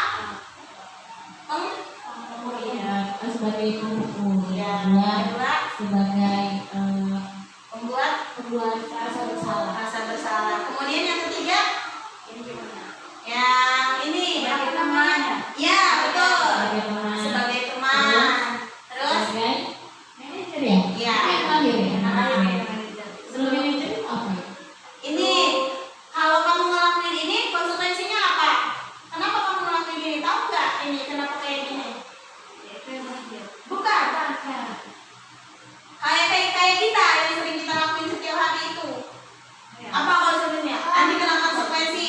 A: Iya, sebagai penghukum.
B: Ya,
A: Yang
B: kedua
A: sebagai
B: membuat
A: rasa bersalah.
B: rasa bersalah.
A: Kemudian yang ketiga,
B: Ini gimana?
A: yang ini
B: Sebagai teman.
A: ya betul.
C: Sebagai teman.
A: Sebagai teman. Terus?
C: Sebagai manajer ya?
A: Ya.
C: Yang terakhir ya?
A: Sebelum
C: Manajer itu apa ya?
A: ini, kalau kamu ngelakuin ini konsekuensinya apa? Kenapa kamu ngelakuin ini? Tahu nggak ini kenapa kayak gini? Bukan. Kayak kita yang sering kita lakuin setiap hari itu. Apa konsekuensinya? Nanti kena konsekuensi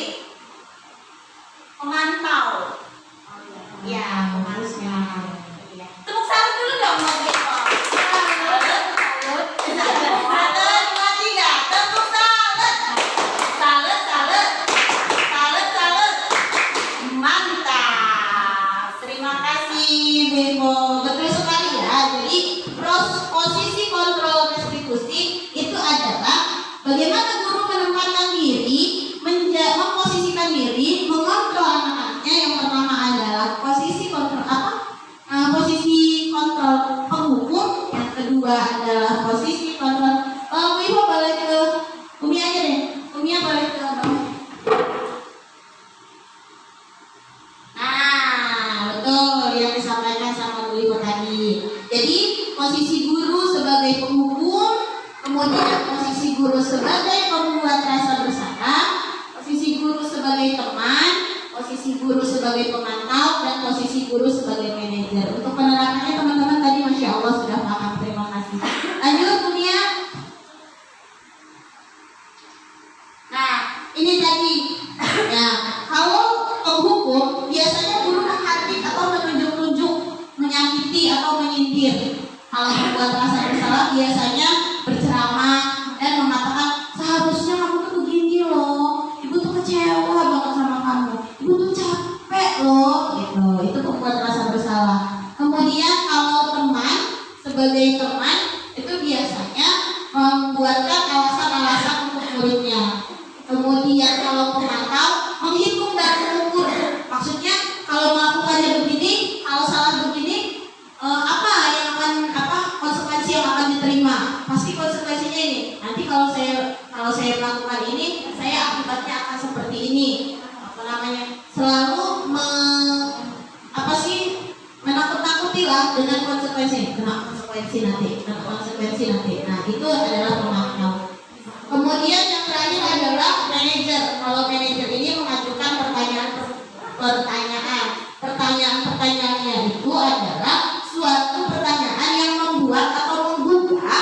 A: pemantau. Ya,
C: harusnya.
A: tepuk tangan dulu dong, Mbak Beko. Satu, dua, tiga, tepuk salut. Salut. Mantap. Terima kasih, Beko. Betul sekali ya. Jadi posisi kontrol restitusi itu adalah bagaimana guru menempatkan diri, memposisikan diri, mengontrol anak-anaknya. Yang pertama adalah posisi kontrol apa? Posisi kontrol penghukum. Yang kedua adalah posisi kontrol. Bu Ibu balik ke Umi aja deh. Umi balik ke bawah. Nah, betul yang disampaikan sama Bu Ibu tadi. Jadi posisi guru sebagai penghukum, kemudian posisi guru sebagai pembuat rasa bersalah, posisi guru sebagai teman, posisi guru sebagai pemantau, dan posisi guru sebagai manajer. Untuk penerapannya teman-teman tadi Masya Allah sudah paham. Terima kasih. Lanjut Bunia. Nah, ini tadi ya, kalau penghukum biasanya guru menghadik atau menunjuk-nunjuk, menyakiti atau menyindir. Kalau membuat rasa bersalah biasanya berceramah dan mengatakan seharusnya kamu tuh begini loh, ibu tuh kecewa banget sama kamu, ibu tuh capek loh, gitu. Itu membuat rasa bersalah. Kemudian kalau teman, sebagai teman itu biasanya membuatkan alasan-alasan untuk muridnya. Kemudian kalau pemantau menghitung dan mengukur. Maksudnya kalau melakukannya begini, kalau salah begini, apa yang akan konsekuensi yang akan diterima? Pasti konsekuensinya ini. Nanti kalau saya melakukan ini, saya akibatnya akan seperti ini. Selalu menakut-nakuti lah dengan konsekuensi. Kena konsekuensi nanti. Nah, itu adalah pemantau. Kemudian yang terakhir adalah manajer. Kalau manajer ini mengajukan pertanyaannya itu adalah suatu pertanyaan yang membuat atau membuka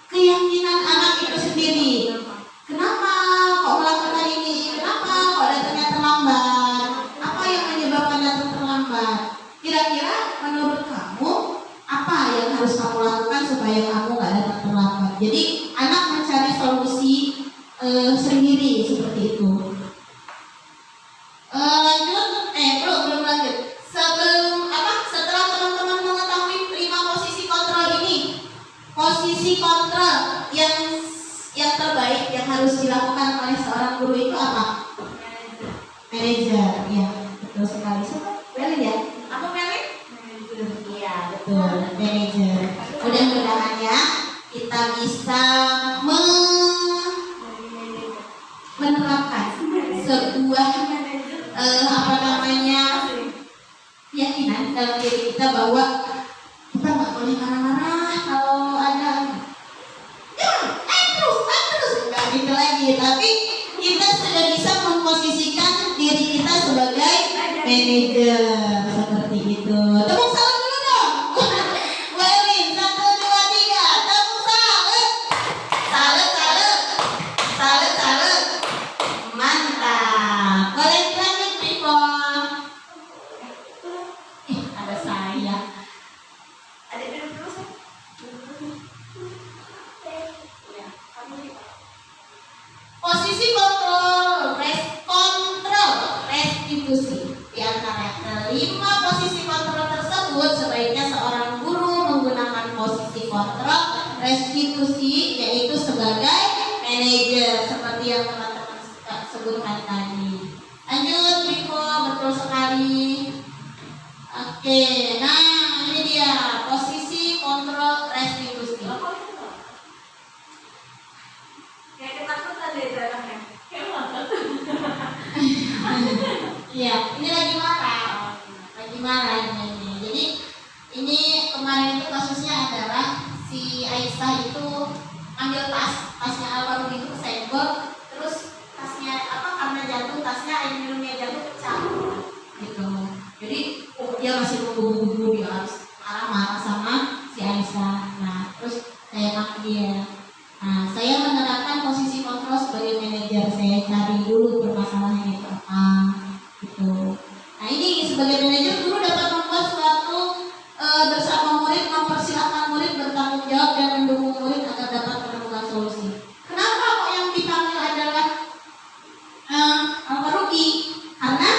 A: keyakinan anak itu sendiri. Kenapa kok melakukan ini? Kenapa kok datangnya terlambat? Apa yang menyebabkan datang terlambat? Kira-kira menurut kamu apa yang harus kamu lakukan supaya kamu nggak datang terlambat? Jadi anak mencari solusi sendiri seperti itu. Belum lanjut. Setelah teman-teman mengetahui 5 posisi kontrol ini, posisi kontrol yang terbaik yang harus dilakukan oleh seorang guru itu apa? Manajer. Ya, betul sekali. Melin ya? Apa Melin? Iya, betul. Manajer. Mudah-mudahan ya kita bahwa kita nggak boleh marah-marah kalau ada terus nggak gitu lagi, tapi kita sudah bisa memposisikan diri kita sebagai manajer seperti itu. Tepuk salam dulu dong. Bu Elin, 1, 2, 3, tepuk salut. Salut. Mantap. Boleh dilanjut, Piko. Ada saya.
B: Ada duduk dulu sih. Ya, kamu nih.
A: Posisi kontrol restitusi. Di antara kelima posisi kontrol tersebut, sebaiknya seorang guru menggunakan posisi kontrol restitusi, yaitu sebagai manajer seperti yang teman-teman sebutkan tadi. Lanjut, Riko, betul sekali. Oke, nah ini dia posisi kontrol restitusi.
B: Apa itu? Kayak ketakutan deh itu anaknya. Kayak ngakak.
A: Iya, ini lagi marah ini. Jadi ini kemarin itu kasusnya adalah si Aisyah itu ambil tasnya almarhum itu kesenggol, terus tasnya karena jatuh, tasnya air minumnya jatuh pecah gitu. Jadi dia masih menggubu-gubu, dia harus marah-marah sama si Aisyah. Nah, terus saya panggil dia. Nah, saya menerapkan posisi kontrol sebagai manajer. Saya cari dulu permasalahannya itu apa, gitu. Nah, ini sebagai manajer, guru dapat membuat suatu bersama murid, mempersilahkan murid bertanggung jawab dan mendukung murid agar dapat menemukan solusi. Kenapa kok yang dipanggil adalah Al-Faruqi? Karena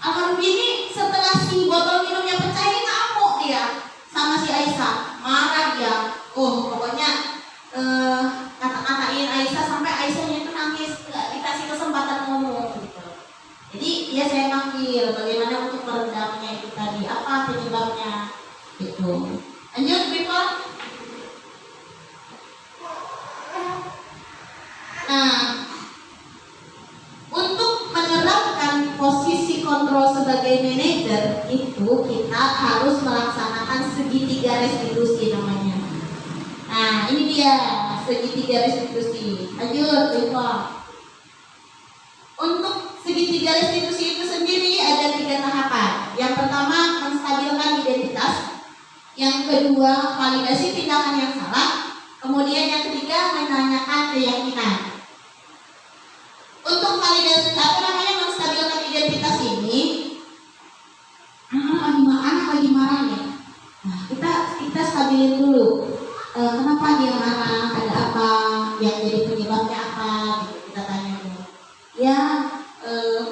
A: Al-Faruqi ini setelah si botol minumnya pecah ini ngamuk dia sama si Aisyah, marah dia. Pokoknya kata-katain Aisyah sampai Aisyahnya itu nangis, nggak dikasih kesempatan ngomong gitu. Jadi dia saya panggil bagaimana untuk meredamnya itu tadi, apa penyebabnya gitu. Lanjut, Bifo. Nah, untuk menerapkan posisi kontrol sebagai manajer itu kita harus melaksanakan segitiga restitusi namanya. Nah, ini dia segitiga restitusi. Lanjut, Bifo. Untuk segitiga restitusi itu sendiri ada 3 tahapan. Yang pertama, menstabilkan identitas. Yang kedua, validasi tindakan yang salah. Kemudian yang ketiga, menanyakan keyakinan. Untuk validasi menstabilkan identitas ini, anak lagi marah nih. Nah, kita stabilin dulu. Kenapa dia marah? Ada apa? Yang jadi penyebabnya apa? Gitu, kita tanya dulu. Ya,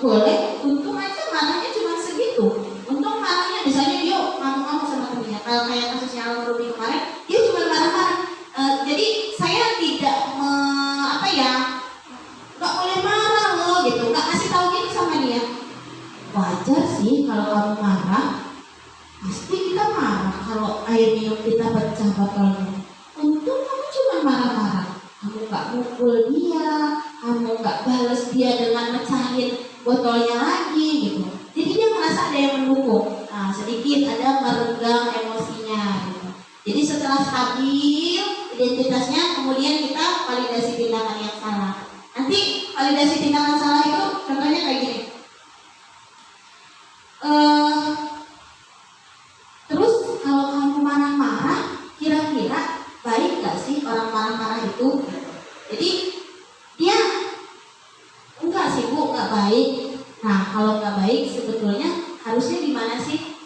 A: boleh. Untung aja marahnya cuma segitu. Untung marahnya misalnya dia ngamuk-ngamuk sama temennya. Kalau kayak kasusnya Al-Rubi kemarin, dia cuma marah-marah. Jadi saya tidak nggak boleh marah loh gitu. Nggak kasih tahu gitu sama dia. Wajar sih kalau kamu marah. Pasti kita marah kalau air minum kita pecah botolnya. Untung kamu cuma marah-marah. Kamu nggak mukul dia, kamu nggak balas dia dengan mecahin botolnya lagi gitu. Jadi dia merasa ada yang mendukung. Nah, sedikit ada meregang emosinya gitu. Jadi setelah stabil identitasnya, kemudian kita validasi tindakan yang salah. Nanti validasi tindakan salah itu contohnya kayak gini. Terus kalau kamu marah-marah, kira-kira baik gak sih orang marah-marah itu? Jadi dia enggak sih Bu, enggak baik. Nah, kalau enggak baik sebetulnya harusnya gimana sih?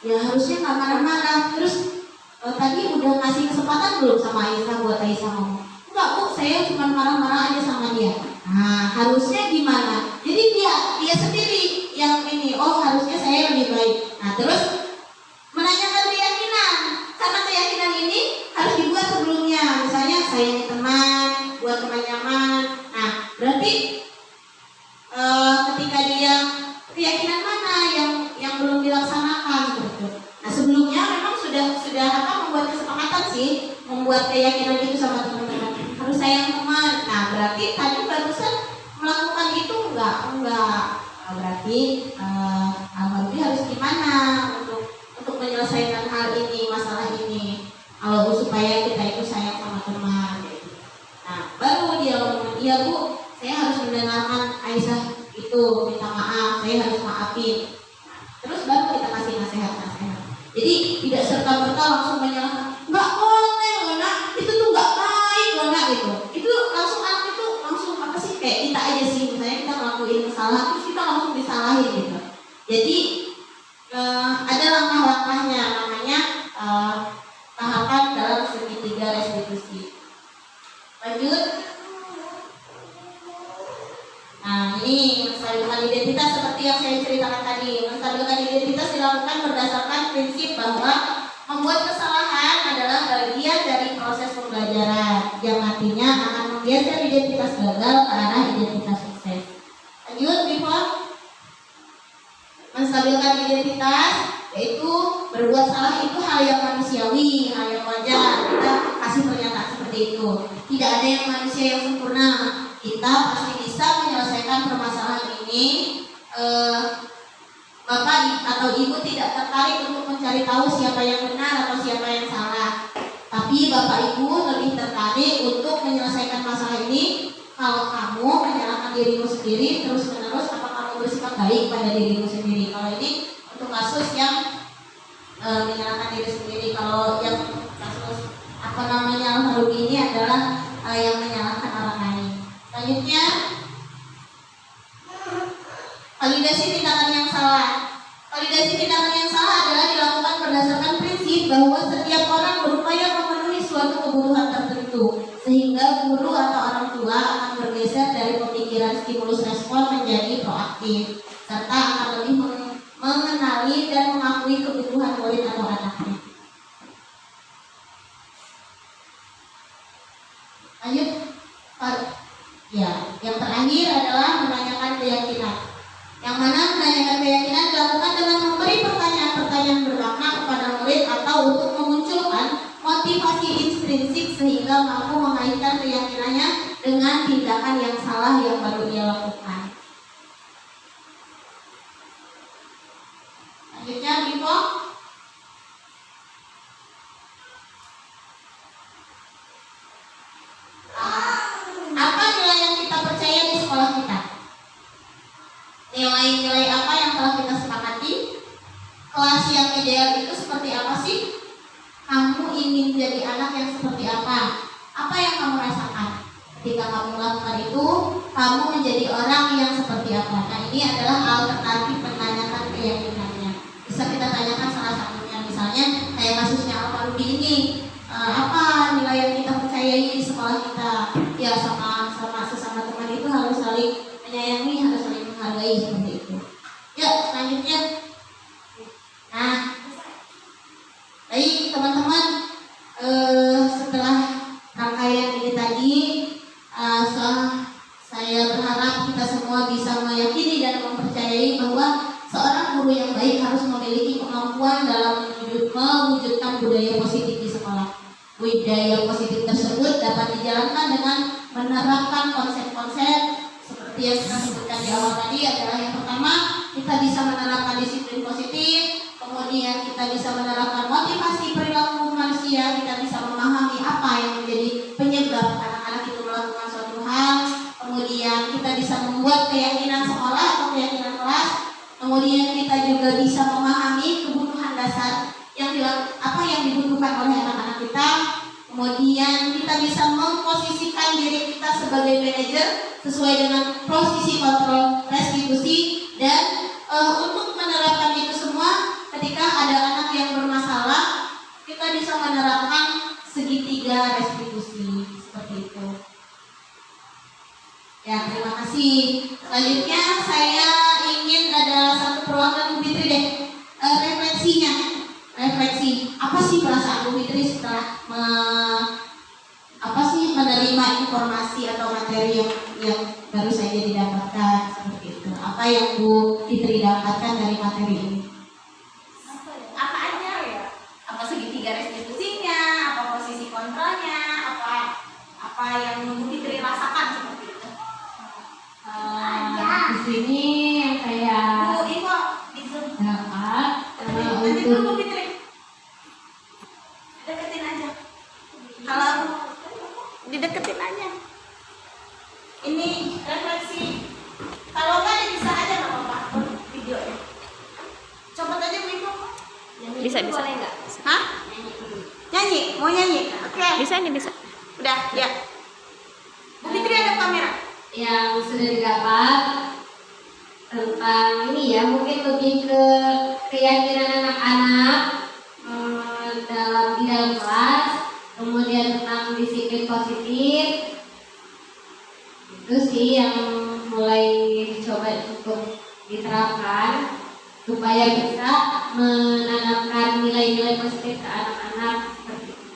A: Ya harusnya nggak marah-marah. Terus tadi udah ngasih kesempatan belum sama Aisyah buat Aisyah ngomong? Enggak Bu, saya cuma marah-marah aja sama dia. Nah, harusnya gimana? Jadi dia sendiri yang ini, harusnya saya lebih baik. Nah, terus menanyakan keyakinan, karena keyakinan ini harus dibuat sebelumnya. Misalnya saya ini teman, buat teman nyaman. Nah, berarti ketika dia keyakinan mana yang belum dilaksanakan gitu. Nah, sebelumnya memang sudah membuat kesepakatan sih, membuat keyakinan itu sama teman-teman. Harus sayang teman. Nah, berarti tadi barusan melakukan itu enggak. Berarti Alhamdulillah harus gimana untuk menyelesaikan hal ini, masalah ini. Kalau supaya kita itu sayang sama teman. Gitu. Nah, baru dia ngomong, iya Bu, saya harus mendengarkan Aisyah itu minta maaf, saya harus maafin. Nah, terus baru kita kasih nasihat-nasihat. Jadi tidak serta-merta langsung menyalahkan, nggak boleh loh nak, itu tuh nggak baik loh nak gitu. Itu langsung anak itu langsung apa sih kayak kita aja sih, misalnya kita ngelakuin kesalahan terus kita langsung disalahin gitu. Jadi ada langkah-langkahnya, namanya tahapan dalam segitiga restitusi. Lanjut. Nah, ini menstabilkan identitas seperti yang saya ceritakan tadi. Menstabilkan identitas dilakukan berdasarkan prinsip bahwa membuat kesalahan adalah bagian dari proses pembelajaran yang nantinya akan menggeser identitas gagal ke arah identitas sukses. Lanjut, before. Menstabilkan identitas yaitu berbuat salah itu hal yang manusiawi, hal yang wajar. Kita kasih pernyataan seperti itu. Tidak ada yang manusia yang sempurna. Kita pasti bisa menyelesaikan permasalahan ini. Bapak atau ibu tidak tertarik untuk mencari tahu siapa yang benar atau siapa yang salah. Tapi bapak ibu lebih tertarik untuk menyelesaikan masalah ini. Kalau kamu menyalahkan dirimu sendiri terus menerus, apa kamu bersifat baik pada dirimu sendiri? Kalau ini untuk kasus yang menyalahkan diri sendiri. Kalau yang kasus Al-Harubi ini adalah yang menyalahkan orang lain. Selanjutnya, validasi tindakan yang salah. Validasi tindakan yang salah adalah dilakukan berdasarkan prinsip bahwa setiap orang berupaya memenuhi suatu kebutuhan tertentu, sehingga guru atau orang tua akan bergeser dari pemikiran stimulus respon menjadi proaktif, serta akan lebih mengenali dan mengakui kebutuhan murid atau anaknya. Lanjut, ya, yang terakhir adalah menanyakan keyakinan. Yang mana menanyakan keyakinan dilakukan dengan memberi pertanyaan-pertanyaan bermakna kepada murid atau untuk memunculkan motivasi intrinsik sehingga mampu mengaitkan keyakinannya dengan tindakan yang salah yang baru ia lakukan. Selanjutnya, Bimo. Apa nilai yang kita percaya di sekolah kita? Nilai-nilai apa yang telah kita sepakati? Kelas yang ideal itu seperti apa sih? Kamu ingin jadi anak yang seperti apa? Apa yang kamu rasakan? Ketika kamu melakukan itu, kamu menjadi orang yang seperti apa? Nah, ini adalah alternatif menanyakan keyakinannya. Bisa kita tanyakan salah satunya, misalnya kayak kasusnya Al-Harubi ini. Apa nilai yang kita percayai di sekolah kita? Ya, sama sesama teman itu harus saling menyayangi, harus saling menghargai, seperti itu. Ya, selanjutnya. Nah, baik teman-teman, setelah rangkaian ini tadi, saya berharap kita semua bisa meyakini dan mempercayai bahwa seorang guru yang baik harus memiliki kemampuan dalam mewujudkan budaya positif di sekolah. Budaya positif tersebut dapat dijalankan dengan menerapkan konsep-konsep seperti yang kita sebutkan di awal tadi. Adalah yang pertama, kita bisa menerapkan disiplin positif, kemudian kita bisa menerapkan motivasi perilaku manusia, kita bisa memahami apa yang menjadi penyebab anak-anak itu melakukan suatu hal, kemudian kita bisa membuat keyakinan sekolah atau keyakinan kelas, kemudian kita juga bisa memahami kebutuhan dasar yang dibutuhkan oleh anak-anak kita. Kemudian kita bisa memposisikan diri kita sebagai manajer sesuai dengan posisi kontrol restitusi. Dan untuk menerapkan itu semua, ketika ada anak yang bermasalah, kita bisa menerapkan segitiga restitusi seperti itu. Ya, terima kasih. Selanjutnya saya ingin ada satu perwakilan Bu Fitri deh, refleksi. Apa sih perasaan Bu Fitri setelah menerima informasi atau materi yang baru saja didapatkan seperti itu? Apa yang Bu Fitri dapatkan dari materi ini?
B: Apa aja ya? Apa segitiga restitusinya? Apa posisi kontrolnya? Apa yang Bu Fitri rasakan seperti itu?
C: Di sini yang saya
B: Bu Ivo, itu.
C: dapat
B: Nanti dulu Bu Fitri.
D: Bisa.
B: Boleh nggak? Hah? Nyanyi? Mau nyanyi? Oke.
D: Bisa nih, bisa.
B: Udah, ya. Bu Fitri ada kamera.
C: Yang sudah didapat tentang ini ya, mungkin lebih ke keyakinan anak-anak di dalam kelas, kemudian tentang disiplin positif. Itu sih yang mulai dicoba untuk diterapkan supaya bisa menanamkan nilai-nilai positif ke anak-anak seperti itu.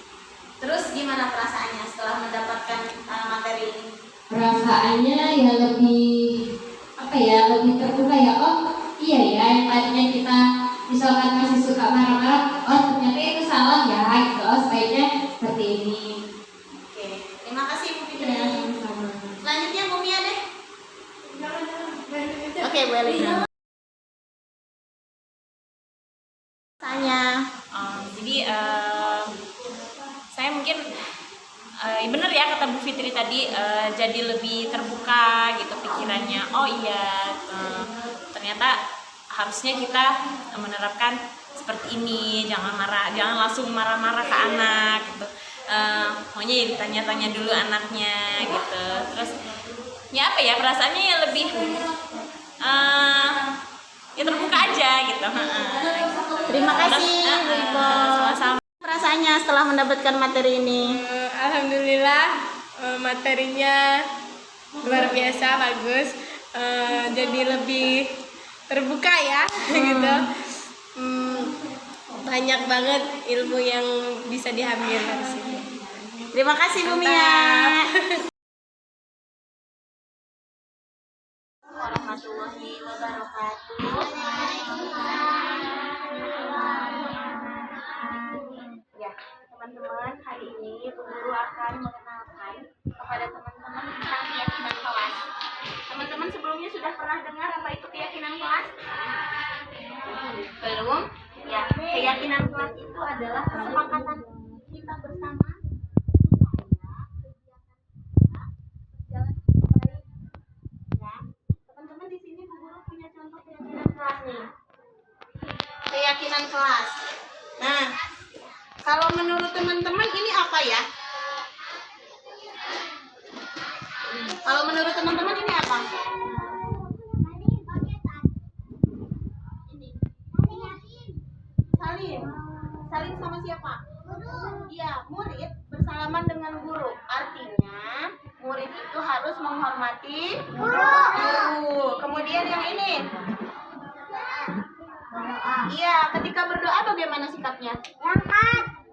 B: Terus gimana perasaannya setelah mendapatkan materi ini?
C: Perasaannya ya lebih lebih terbuka ya. Oh iya ya, yang tadinya kita misalkan masih suka marah-marah, oh ternyata itu salah ya gitu. Oh sebaiknya seperti ini.
B: Oke, terima kasih Bu Fitri.
C: Ya, sama.
B: Selanjutnya Bu Mia deh. Oke, boleh. Tanya.
D: Jadi saya mungkin bener ya kata Bu Fitri tadi, jadi lebih terbuka gitu pikirannya. Oh iya, ternyata harusnya kita menerapkan seperti ini, jangan langsung marah-marah ke anak gitu. Maunya ya ditanya-tanya dulu anaknya gitu. Terus ya apa ya, perasaannya ya lebih ya terbuka aja gitu.
B: Terima kasih Bu Ibo.
D: Sama-sama.
B: Perasaannya setelah mendapatkan materi ini?
E: Alhamdulillah, materinya luar biasa bagus. Jadi lebih terbuka ya gitu. Banyak banget ilmu yang bisa diambil dari sini.
B: Terima kasih Bu Mia. Warahmatullahi wabarakatuh. Ya, teman-teman, hari ini Bu Guru akan mengenalkan kepada teman-teman tentang keyakinan kelas. Teman-teman sebelumnya sudah pernah dengar apa itu keyakinan kelas? Belum? Ya, keyakinan kelas itu adalah kesepakatan kita bersama supaya kegiatan kita berjalan dengan baik. Ya, teman-teman di sini Bu Guru punya contoh keyakinan kelas nih. Keyakinan kelas. Nah, kalau menurut teman-teman ini apa ya? Kalau menurut teman-teman ini apa? Salim. Salim sama siapa? Iya, murid bersalaman dengan guru. Artinya, murid itu harus menghormati guru. Kemudian yang ini. Iya, ketika berdoa bagaimana sikapnya?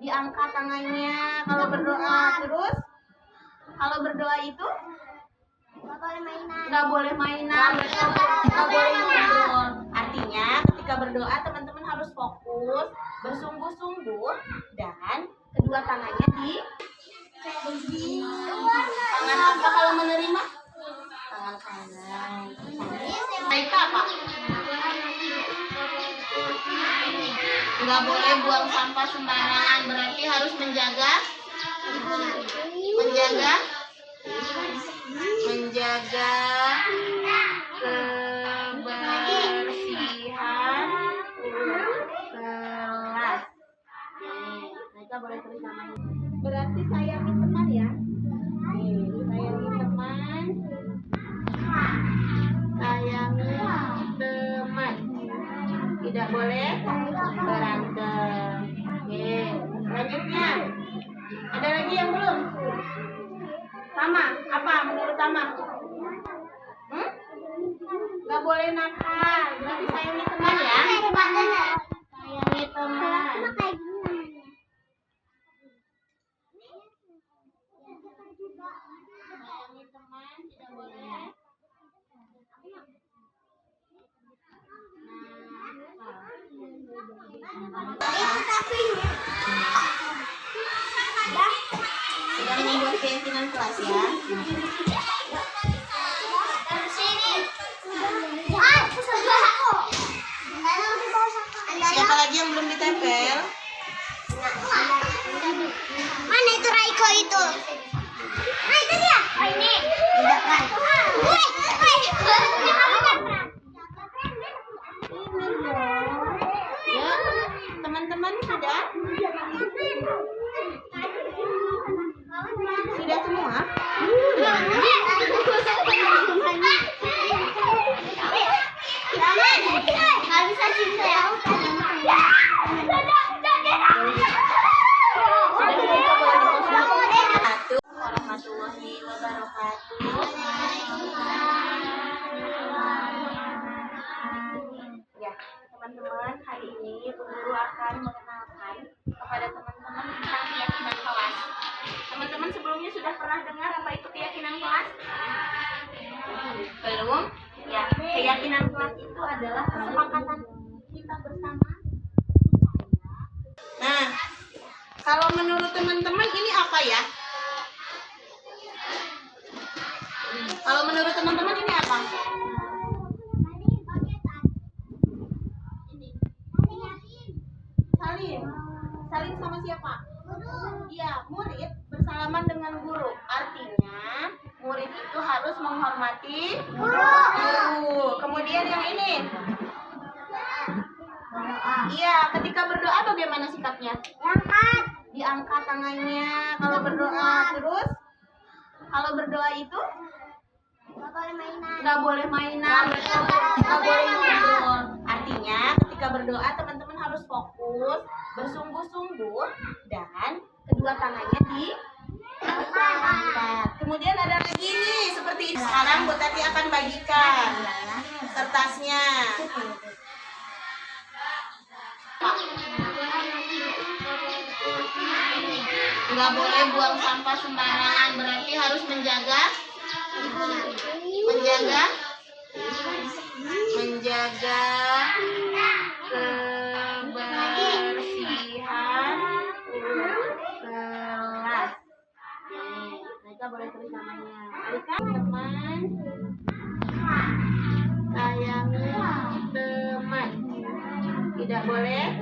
B: Diangkat tangannya kalau berdoa. Terus kalau berdoa itu nggak boleh mainan, nggak boleh ngobrol. Artinya ketika berdoa teman-teman harus fokus, bersungguh-sungguh, dan kedua tangannya di tangan apa kalau menerima? Tangan kanan. Baik apa? Nggak boleh buang sampah sembarangan, berarti harus menjaga kebersihan kelas. Mereka boleh tulis namanya. Berarti sayangi teman ya. Sayangi teman. Sayangi teman. Tidak boleh berantem. Oke, selanjutnya ada lagi yang belum? Tama, apa menurut Tama? Gak boleh nakal. Berarti sayangi teman ya. Sayangi teman. Sayangi teman, tidak boleh. Sedang membuat keyakinan kelas ya. Siapa lagi yang belum ditempel?
F: Mana itu Raiko itu? Nah itu dia. Oh ini. Tidak kan?
B: Ya, teman-teman teman-teman sudah? Sudah semua?
F: Nggak bisa cinta ya.
B: Warahmatullahi wabarakatuh. Ya, teman-teman, hari ini Bu Guru akan mengenalkan kepada teman-teman tentang keyakinan kelas. Teman-teman sebelumnya sudah pernah dengar apa itu keyakinan kelas? Belum? Ya, keyakinan kelas itu adalah kesepakatan kita bersama. Nah, kalau menurut teman-teman ini apa ya? Kalau menurut teman-teman ini apa? Ini. Salim. Salim sama siapa? Iya, murid bersalaman dengan guru. Artinya, murid itu harus menghormati guru. Kemudian yang ini. Iya, ketika berdoa bagaimana sikapnya? Diangkat tangannya kalau berdoa. Terus, kalau berdoa itu nggak boleh mainan, nggak boleh ngobrol. Artinya ketika berdoa teman-teman harus fokus, bersungguh-sungguh, dan kedua tangannya diangkat. Kemudian ada lagi nih seperti ini. Sekarang Bu Tati akan bagikan kertasnya. Nggak boleh buang sampah sembarangan, berarti harus menjaga kebersihan kelas. Mereka boleh tulis namanya. Alika, teman, sayangi teman, tidak boleh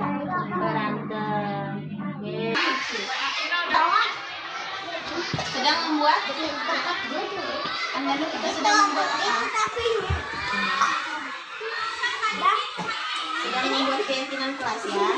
B: berantem. Sedang membuat Anda kita sedang membuat apa? Sedang membuat keyakinan kelas ya.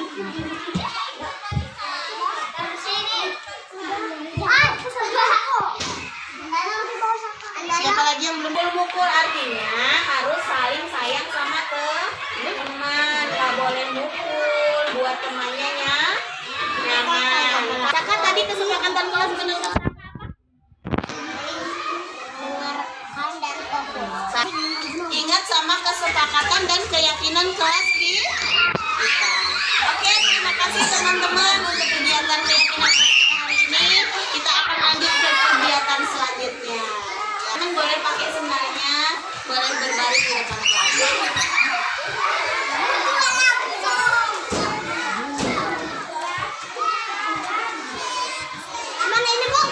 B: Siapa lagi yang belum mukul? Artinya harus saling sayang sama teman. Gak boleh mukul buat temannya ya. Nyaman. Kakak tadi kesepakatan kelas menentukan ingat sama kesepakatan dan keyakinan kelas kita. Oke, terima kasih teman-teman untuk kegiatan keyakinan kelas kita hari ini. Kita akan lanjut ke kegiatan selanjutnya. Teman boleh pakai sendalnya, boleh berbaris di depan kelas.
F: Mana ini, Bu?